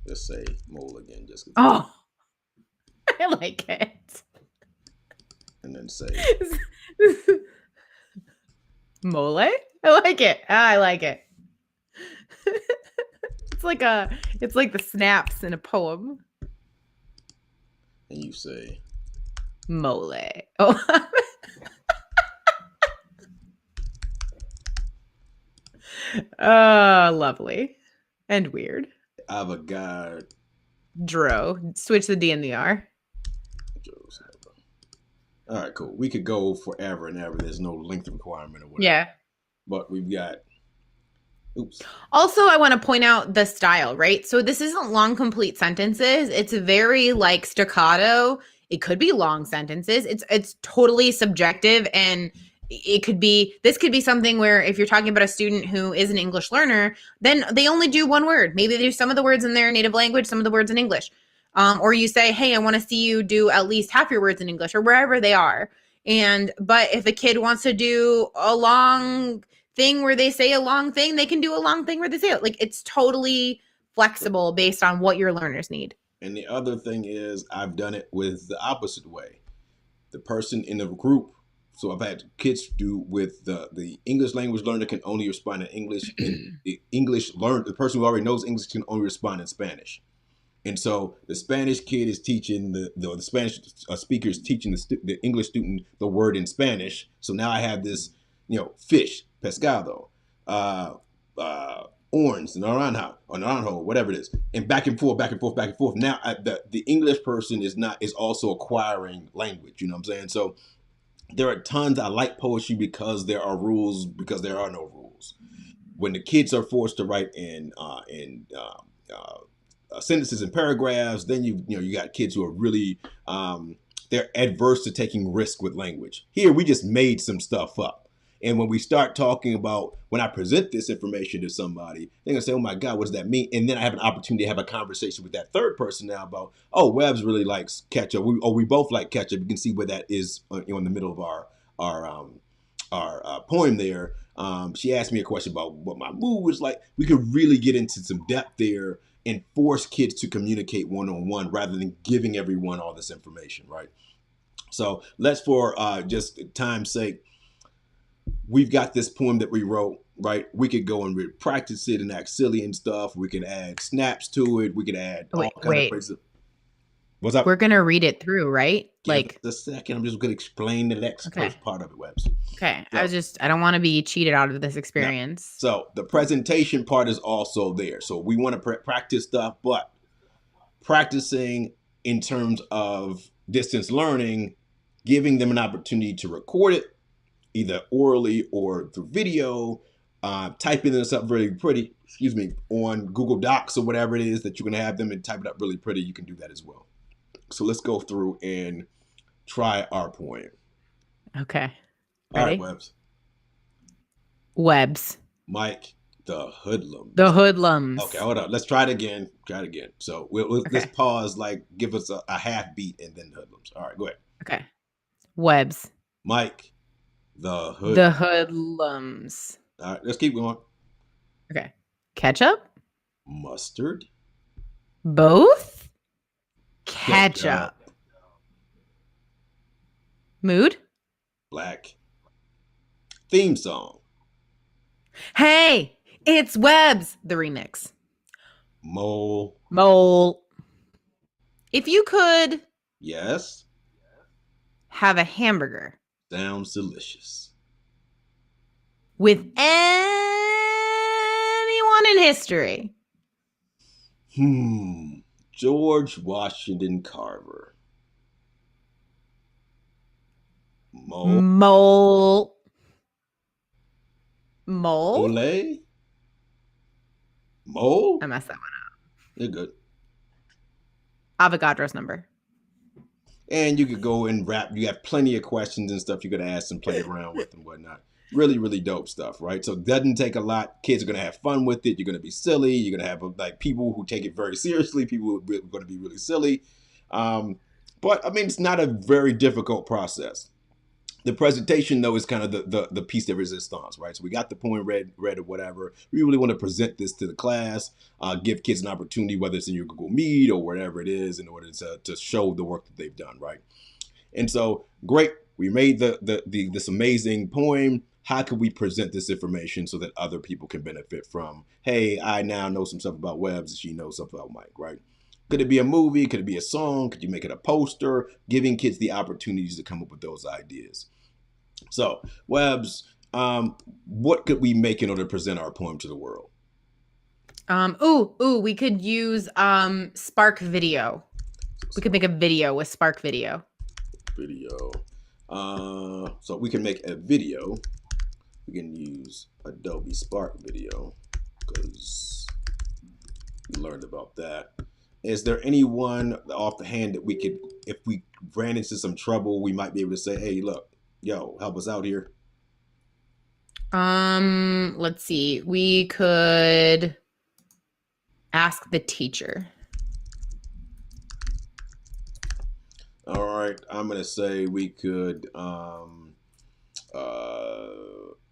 Let's say mole again, just Oh, I like it. and then say Mole? I like it. I like it. It's like the snaps in a poem. and you say Mole. Oh. Lovely. And weird. Avogadro. Dro. Switch the D and the R. All right, cool. We could go forever and ever. There's no length requirement or whatever. Yeah. But we've got. Oops. Also, I want to point out the style, right? So this isn't long, complete sentences. It's very like staccato. It could be long sentences. It's totally subjective, and this could be something where if you're talking about a student who is an English learner, then they only do one word. Maybe they do some of the words in their native language, some of the words in English. Or you say, hey, I want to see you do at least half your words in English, or wherever they are. But if a kid wants to do a long thing where they say a long thing, they can do a long thing where they say it. Like, it's totally flexible based on what your learners need. And the other thing is, I've done it with the opposite way. The person in the group. So I've had kids do with the English language learner can only respond in English, and the person who already knows English can only respond in Spanish. And so the Spanish kid is teaching the Spanish speaker is teaching the English student the word in Spanish. So now I have this, fish, pescado, orange, naranjo, whatever it is, and back and forth, back and forth, back and forth. Now the English person is also acquiring language. You know what I'm saying? So there are tons. I like poetry because there are rules, because there are no rules. When the kids are forced to write in sentences and paragraphs, then you got kids who are really they're adverse to taking risk with language. Here we just made some stuff up, and when we start talking about, when I present this information to somebody, they're gonna say, "Oh my God, what does that mean?" And then I have an opportunity to have a conversation with that third person now about, "Oh, Webbs really likes ketchup. We both like ketchup." You can see where that is, in the middle of our poem there. She asked me a question about what my mood was like. We could really get into some depth there and force kids to communicate one-on-one rather than giving everyone all this information, right? So let's, for just time's sake, we've got this poem that we wrote, right? We could go and practice it and act silly and stuff. We could add snaps to it. We could add all kind of phrases. What's up? We're going to read it through, right? Give us a second. I'm just going to explain the next part of it, Webbs. Okay. So, I don't want to be cheated out of this experience. No. So the presentation part is also there. So we want to practice stuff, but practicing in terms of distance learning, giving them an opportunity to record it, either orally or through video, typing this up really pretty, on Google Docs or whatever it is that you're going to have them, and type it up really pretty. You can do that as well. So let's go through and try our poem. Okay. Ready? All right, Webbs. Webbs. Mike, the hoodlums. The hoodlums. Okay, hold on. Let's try it again. So let's pause, give us a half beat, and then hoodlums. All right, go ahead. Okay. Webbs. Mike, the hoodlums. The hoodlums. All right, let's keep going. Okay. Ketchup. Mustard. Both. Ketchup. Mood. Black. Theme song. Hey, it's Webbs, the remix. Mole. If you could. Yes. Have a hamburger. Sounds delicious. With anyone in history. George Washington Carver. Mole. Mole. Mole? Olay. Mole. I messed that one. You're good. Avogadro's number. And you could go and rap. You have plenty of questions and stuff you could ask and play around with and whatnot. Really, really dope stuff, right? So it doesn't take a lot. Kids are gonna have fun with it. You're gonna be silly. You're gonna have like people who take it very seriously. People who are going to be really silly. Um, but I mean, it's not a very difficult process. The presentation though is kind of the piece de resistance, right? So we got the point read or whatever. We really want to present this to the class, give kids an opportunity, whether it's in your Google Meet or whatever it is, in order to show the work that they've done, right? And so, great, we made this amazing poem. How can we present this information so that other people can benefit from? Hey, I now know some stuff about webs, and she knows something about Mike, right? Could it be a movie? Could it be a song? Could you make it a poster? Giving kids the opportunities to come up with those ideas. So, Webs, what could we make in order to present our poem to the world? We could use Spark Video. We could make a video with Spark Video. Video. So we can make a video. We can use Adobe Spark Video because we learned about that. Is there anyone off the hand that we could, if we ran into some trouble, we might be able to say, hey, look, yo, help us out here? Let's see. We could ask the teacher. All right, I'm gonna say we could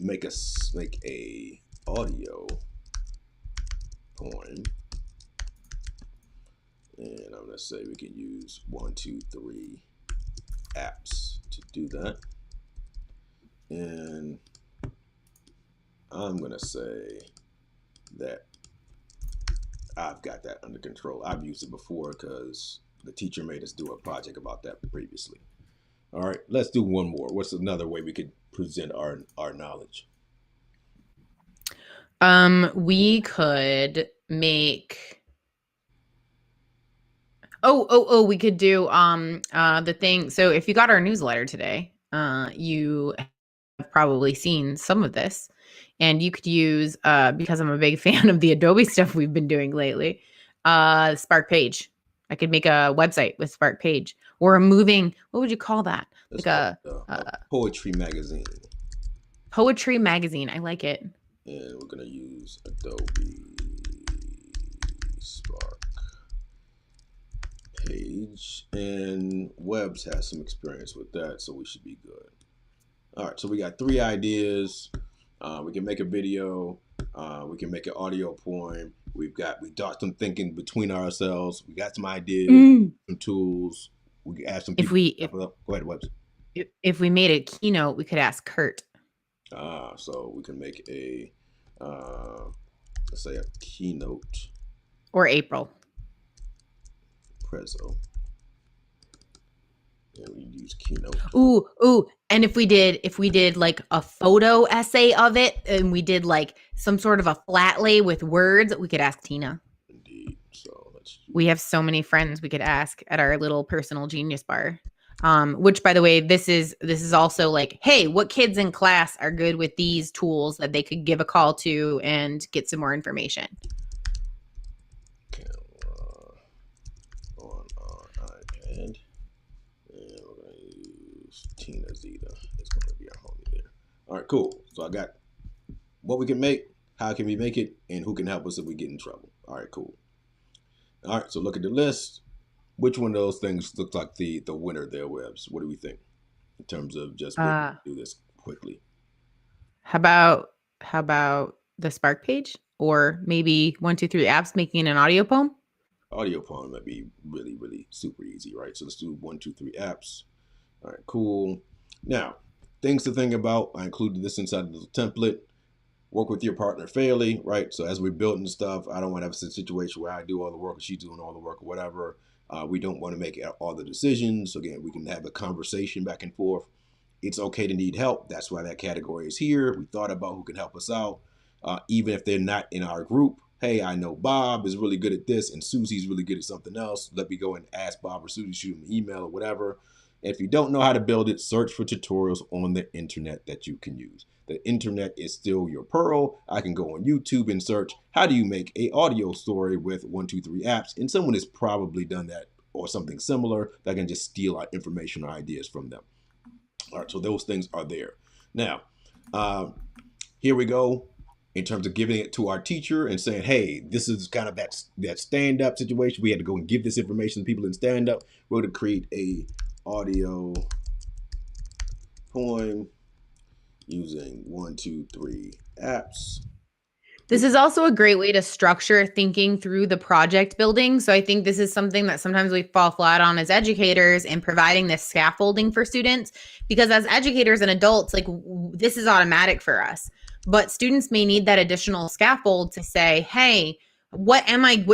make a audio poem, and I'm gonna say we can use 123 apps to do that, and I'm gonna say that I've got that under control. I've used it before because the teacher made us do a project about that previously. All right, let's do one more. What's another way we could present our knowledge? We could make we could do the thing. So if you got our newsletter today, you have probably seen some of this. And you could use because I'm a big fan of the Adobe stuff we've been doing lately, Spark Page. I could make a website with Spark Page or a moving, what would you call that? Let's Like a poetry magazine. Poetry magazine. I like it. And we're gonna use Adobe Spark Page, and Webs has some experience with that, so we should be good. All right, so we got 3 ideas. We can make a video. We can make an audio poem. We got some thinking between ourselves. We got some ideas, some tools. We can add some people. Go ahead, Webs. If we made a keynote, we could ask Kurt. So we can make a let's say a keynote. Or April. Prezzo. And we use keynote. And if we did like a photo essay of it, and we did like some sort of a flat lay with words, we could ask Tina. Indeed. So we have so many friends we could ask at our little personal genius bar. Which, by the way, this is also like, hey, what kids in class are good with these tools that they could give a call to and get some more information? Camera on our iPad. And we're going to use Tina Zeta. It's going to be our homie there. All right, cool. So I got what we can make, how can we make it, and who can help us if we get in trouble. All right, cool. All right, so look at the list. Which one of those things looks like the winner there, Webs? What do we think in terms of just being able to do this quickly? How about the Spark Page, or maybe 123 apps making an audio poem? Audio poem might be really, really super easy, right? So let's do 123 apps. All right, cool. Now, things to think about. I included this inside of the template. Work with your partner fairly, right? So as we're building stuff, I don't want to have a situation where I do all the work and she's doing all the work or whatever. We don't want to make all the decisions. So again, we can have a conversation back and forth. It's okay to need help. That's why that category is here. We thought about who can help us out, even if they're not in our group. Hey, I know Bob is really good at this and Susie's really good at something else. Let me go and ask Bob or Susie, shoot him an email or whatever. If you don't know how to build it, search for tutorials on the internet that you can use. The internet is still your pearl. I can go on YouTube and search, how do you make a audio story with 123 apps? And someone has probably done that or something similar that can just steal our information or ideas from them. All right, so those things are there. Now, here we go in terms of giving it to our teacher and saying, hey, this is kind of that stand-up situation. We had to go and give this information to people in stand-up. We're going to create a audio poem using 123 apps. This is also a great way to structure thinking through the project building. So I think this is something that sometimes we fall flat on as educators in providing this scaffolding for students, because as educators and adults, like this is automatic for us. But students may need that additional scaffold to say, hey, what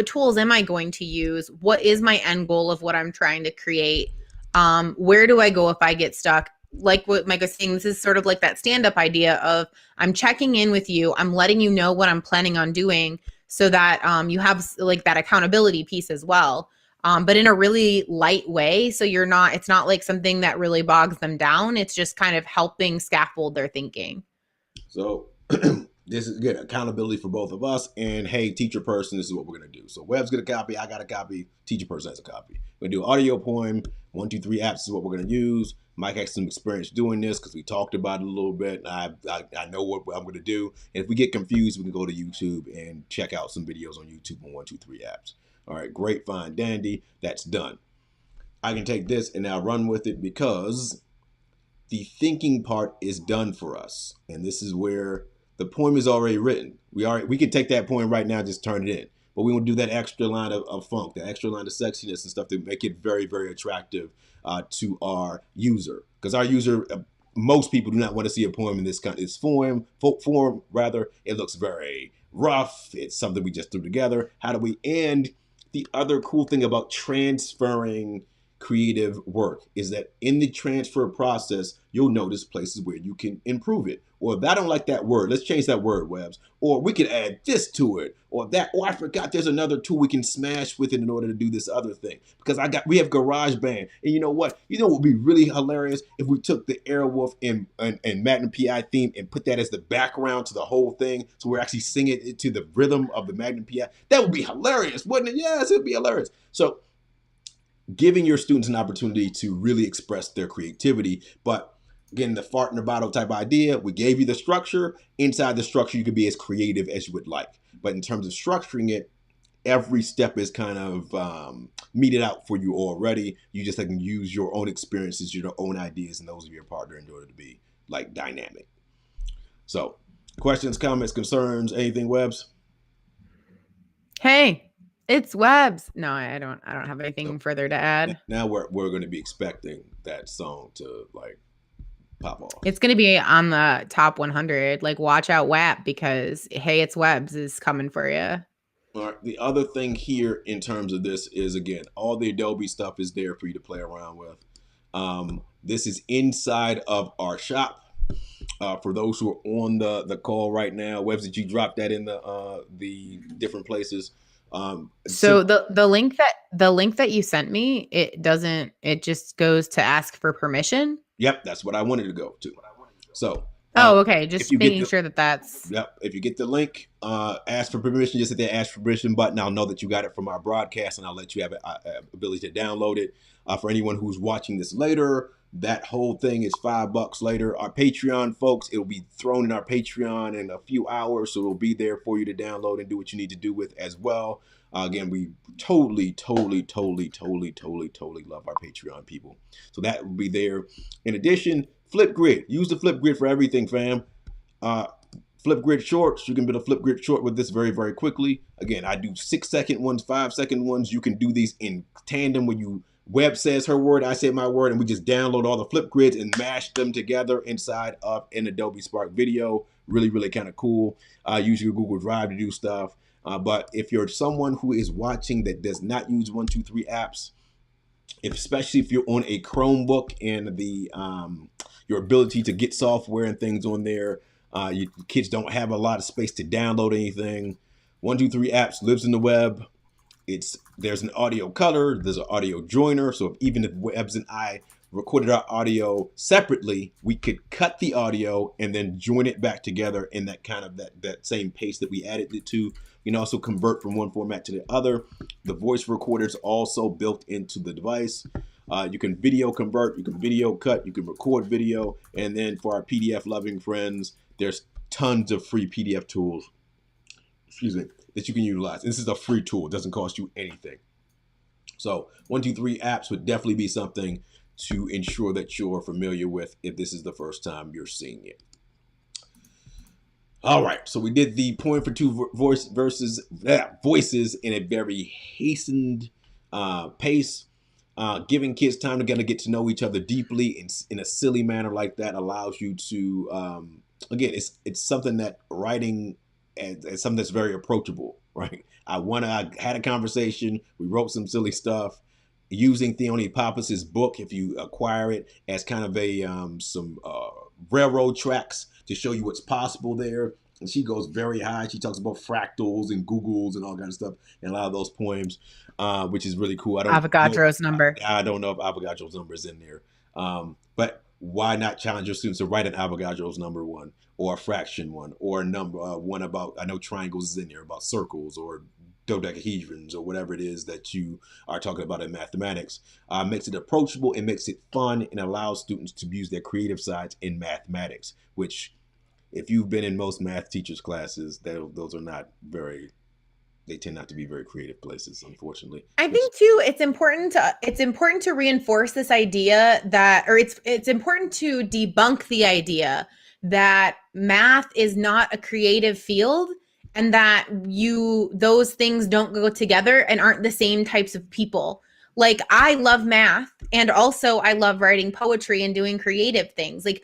tools am I going to use? What is my end goal of what I'm trying to create? Where do I go if I get stuck? Like what Mike was saying, this is sort of like that stand-up idea of I'm checking in with you. I'm letting you know what I'm planning on doing so that you have like that accountability piece as well. But in a really light way. So it's not like something that really bogs them down. It's just kind of helping scaffold their thinking. So this is, again, accountability for both of us. And hey, teacher person, this is what we're going to do. So Webb's got a copy. I got a copy. Teacher person has a copy. We're going to do audio poem. 123 apps is what we're going to use. Mike has some experience doing this because we talked about it a little bit. I know what I'm going to do. And if we get confused, we can go to YouTube and check out some videos on YouTube on 123 apps. All right, great, fine, dandy. That's done. I can take this and now run with it because the thinking part is done for us. And this is where the poem is already written. We can take that poem right now and just turn it in. But we want to do that extra line of funk, that extra line of sexiness and stuff to make it very, very attractive to our user. Because our user, most people do not want to see a poem in this kind of form, rather. It looks very rough. It's something we just threw together. How do we end? The other cool thing about transferring creative work is that in the transfer process, you'll notice places where you can improve it. Or if I don't like that word, let's change that word, Webbs. Or we could add this to it. Or that, I forgot there's another tool we can smash with it in order to do this other thing. Because we have GarageBand. And you know what? You know what would be really hilarious if we took the Airwolf and Magnum PI theme and put that as the background to the whole thing. So we're actually singing it to the rhythm of the Magnum PI. That would be hilarious, wouldn't it? Yes, it would be hilarious. So giving your students an opportunity to really express their creativity. But again, the fart in the bottle type idea, we gave you the structure. Inside the structure, you can be as creative as you would like. But in terms of structuring it, every step is kind of meted out for you already. You just can use your own experiences, your own ideas, and those of your partner in order to be like dynamic. So questions, comments, concerns, anything, Webbs? Hey, it's Webbs. No, I don't have anything further to add. Now we're going to be expecting that song to like pop off. It's going to be on the top 100. Like, watch out, WAP, because hey, it's Webbs is coming for you. All right. The other thing here in terms of this is, again, all the Adobe stuff is there for you to play around with. This is inside of our shop. For those who are on the call right now, Webbs, did you drop that in the different places? So the link that you sent me, it just goes to ask for permission. Yep, that's what I wanted to go to. So okay, just making sure that's. Yep, if you get the link, ask for permission. Just hit that ask for permission button. I'll know that you got it from our broadcast, and I'll let you have an ability to download it. For anyone who's watching this later, that whole thing is $5 later. Our Patreon folks, it'll be thrown in our Patreon in a few hours, so it'll be there for you to download and do what you need to do with as well. Again, we totally love our Patreon people. So that will be there. In addition, Flipgrid. Use the Flipgrid for everything, fam. Flipgrid shorts. You can build a Flipgrid short with this very, very quickly. Again, I do 6-second ones, 5-second ones. You can do these in tandem when you Webb says her word, I say my word, and we just download all the Flipgrids and mash them together inside of an Adobe Spark video. Really, really kind of cool. Use your Google Drive to do stuff. But if you're someone who is watching that does not use 123 apps, especially if you're on a Chromebook and your ability to get software and things on there, kids don't have a lot of space to download anything. 123 apps lives in the web. There's an audio color, there's an audio joiner. So even if Webbs and I recorded our audio separately, we could cut the audio and then join it back together in that kind of that same pace that we added it to. You can also convert from one format to the other. The voice recorder is also built into the device. You can video convert, you can video cut, you can record video, and then for our PDF loving friends, there's tons of free PDF tools, excuse me, that you can utilize. This is a free tool; it doesn't cost you anything. So 123 apps would definitely be something to ensure that you're familiar with if this is the first time you're seeing it. All right, so we did the point for two voices in a very hastened pace. Giving kids time to get to know each other deeply in a silly manner like that allows you to, again, it's something that writing is something that's very approachable, right? I had a conversation, we wrote some silly stuff using Theone Pappas's book, if you acquire it, as kind of a some railroad tracks to show you what's possible there. And she goes very high. She talks about fractals and Googles and all kinds of stuff in a lot of those poems, which is really cool. Avogadro's number. I don't know if Avogadro's number is in there, but why not challenge your students to write an Avogadro's number one, or a fraction one, or a number one about, I know triangles is in there, about circles or dodecahedrons or whatever it is that you are talking about in mathematics. Makes it approachable, it makes it fun, and allows students to use their creative sides in mathematics, which if you've been in most math teachers' classes, those are not very, they tend not to be very creative places, unfortunately. I think too, it's important to reinforce this idea that, or it's important to debunk the idea that math is not a creative field, and that those things don't go together and aren't the same types of people. Like, I love math, and also I love writing poetry and doing creative things. Like,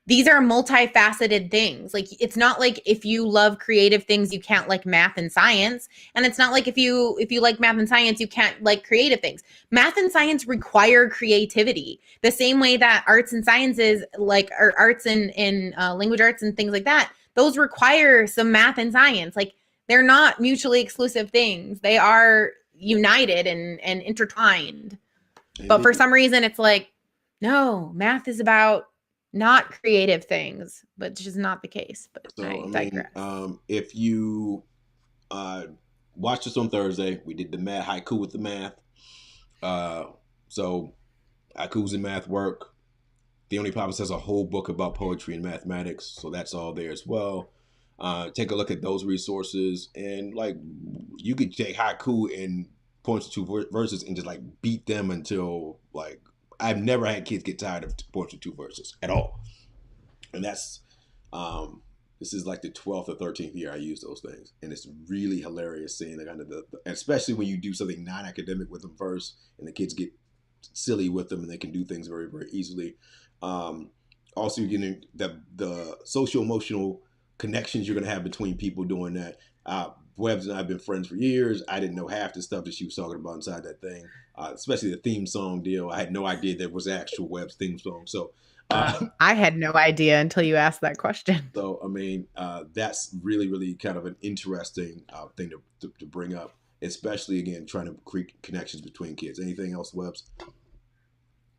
these are multifaceted things. Like, it's not like if you love creative things, you can't like math and science. And it's not like if you like math and science, you can't like creative things. Math and science require creativity. The same way that arts and sciences, like, or arts and language arts and things like that, those require some math and science. Like, they're not mutually exclusive things. They are united and intertwined. But for some reason, it's like, no, math is about not creative things, but it's just not the case. But so I digress. If you watched us on Thursday, we did the math haiku with the math. So haikus and math work. Theone Pappas has a whole book about poetry and mathematics, so that's all there as well. Take a look at those resources, and like, you could take haiku and points to two verses and just like beat them until, like, I've never had kids get tired of points to two verses at all. And that's this is like the 12th or 13th year I use those things, and it's really hilarious seeing the kind of especially when you do something non-academic with them first, and the kids get silly with them, and they can do things very, very easily. Also, you're getting the social emotional connections you're going to have between people doing that. Webbs and I have been friends for years. I didn't know half the stuff that she was talking about inside that thing, especially the theme song deal. I had no idea there was actual Webbs theme song. So I had no idea until you asked that question. So, I mean, that's really, really kind of an interesting thing to bring up, especially, again, trying to create connections between kids. Anything else, Webbs?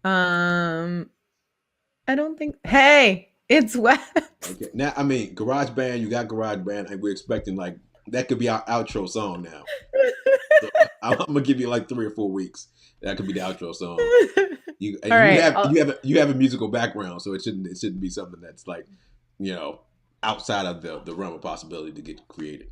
I don't think. Hey, it's Webbs. Okay. Now, I mean, GarageBand, you got GarageBand, and we're expecting, like, that could be our outro song now. So I'm gonna give you like 3 or 4 weeks. That could be the outro song. You have a musical background, so it shouldn't be something that's like, outside of the realm of possibility to get created.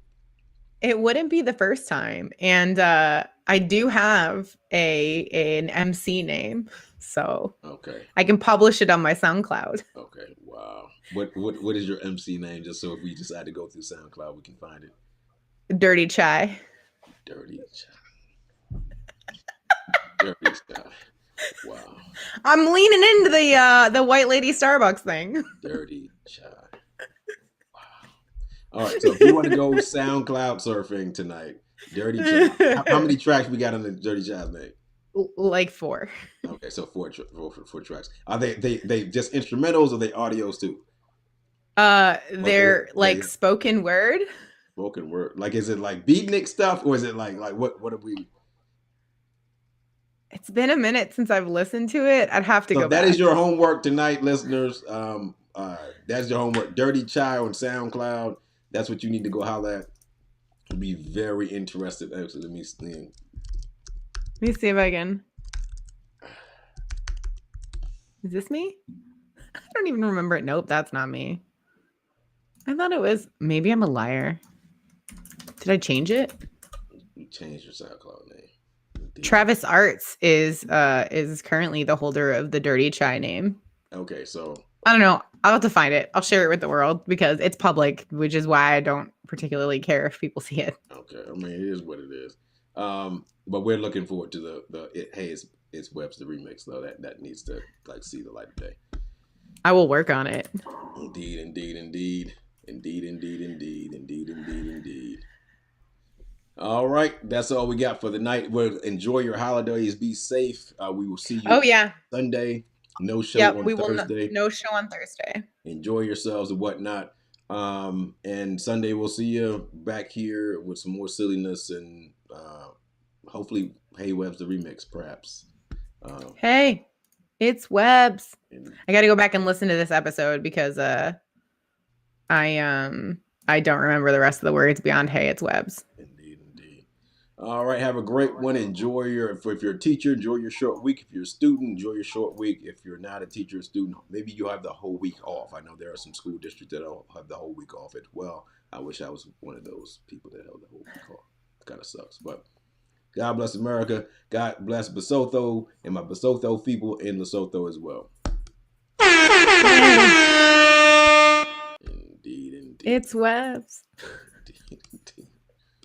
It wouldn't be the first time, and I do have an MC name, so okay, I can publish it on my SoundCloud. Okay, wow. What is your MC name? Just so if we decide to go through SoundCloud, we can find it. Dirty Chai. Dirty Chai. Dirty Chai. Wow. I'm leaning into the white lady Starbucks thing. Dirty Chai. Wow. All right. So if you want to go SoundCloud surfing tonight, Dirty Chai. How many tracks we got on the Dirty Chai's name? Like 4. Okay, so four tracks. Are they just instrumentals, or they audios too? They're like spoken word. Spoken word. Like, is it like beatnik stuff, or is it like what are we? It's been a minute since I've listened to it. I'd have to So go that is back. your homework tonight, listeners. That's your homework. Dirty Chai on SoundCloud. That's what you need to go holler at. It'll be very interested. Actually, let me see. Let me see if I can. Is this me? I don't even remember it. Nope, that's not me. I thought it was. Maybe I'm a liar. Did I change it? You changed your SoundCloud name. Travis Arts is currently the holder of the Dirty Chai name. Okay, so I don't know. I'll have to find it. I'll share it with the world because it's public, which is why I don't particularly care if people see it. okay, I mean it is what it is. But we're looking forward to it's Webster remix though. That needs to like see the light of day. I will work on it. Indeed, indeed, indeed, indeed, indeed, indeed, indeed, indeed, indeed. All right, that's all we got for the night. Well, enjoy your holidays. Be safe. We will see you Oh yeah. Sunday. No show Yep. on We will Thursday. no show on Thursday. Enjoy yourselves and whatnot. And Sunday we'll see you back here with some more silliness and hopefully Hey Web's the remix, perhaps. Hey, it's Webs. And, I got to go back and listen to this episode because I don't remember the rest of the words beyond hey, it's Webs. indeed, indeed. All right, have a great one. Enjoy if you're a teacher, enjoy your short week. If you're a student, enjoy your short week. If you're not a teacher or student, maybe you have the whole week off. I know there are some school districts that don't have the whole week off as well. I wish I was one of those people that held the whole week off. It kind of sucks, but God bless America. God bless Basotho and my Basotho people in Lesotho as well. Indeed, indeed. It's Webs. Indeed, indeed.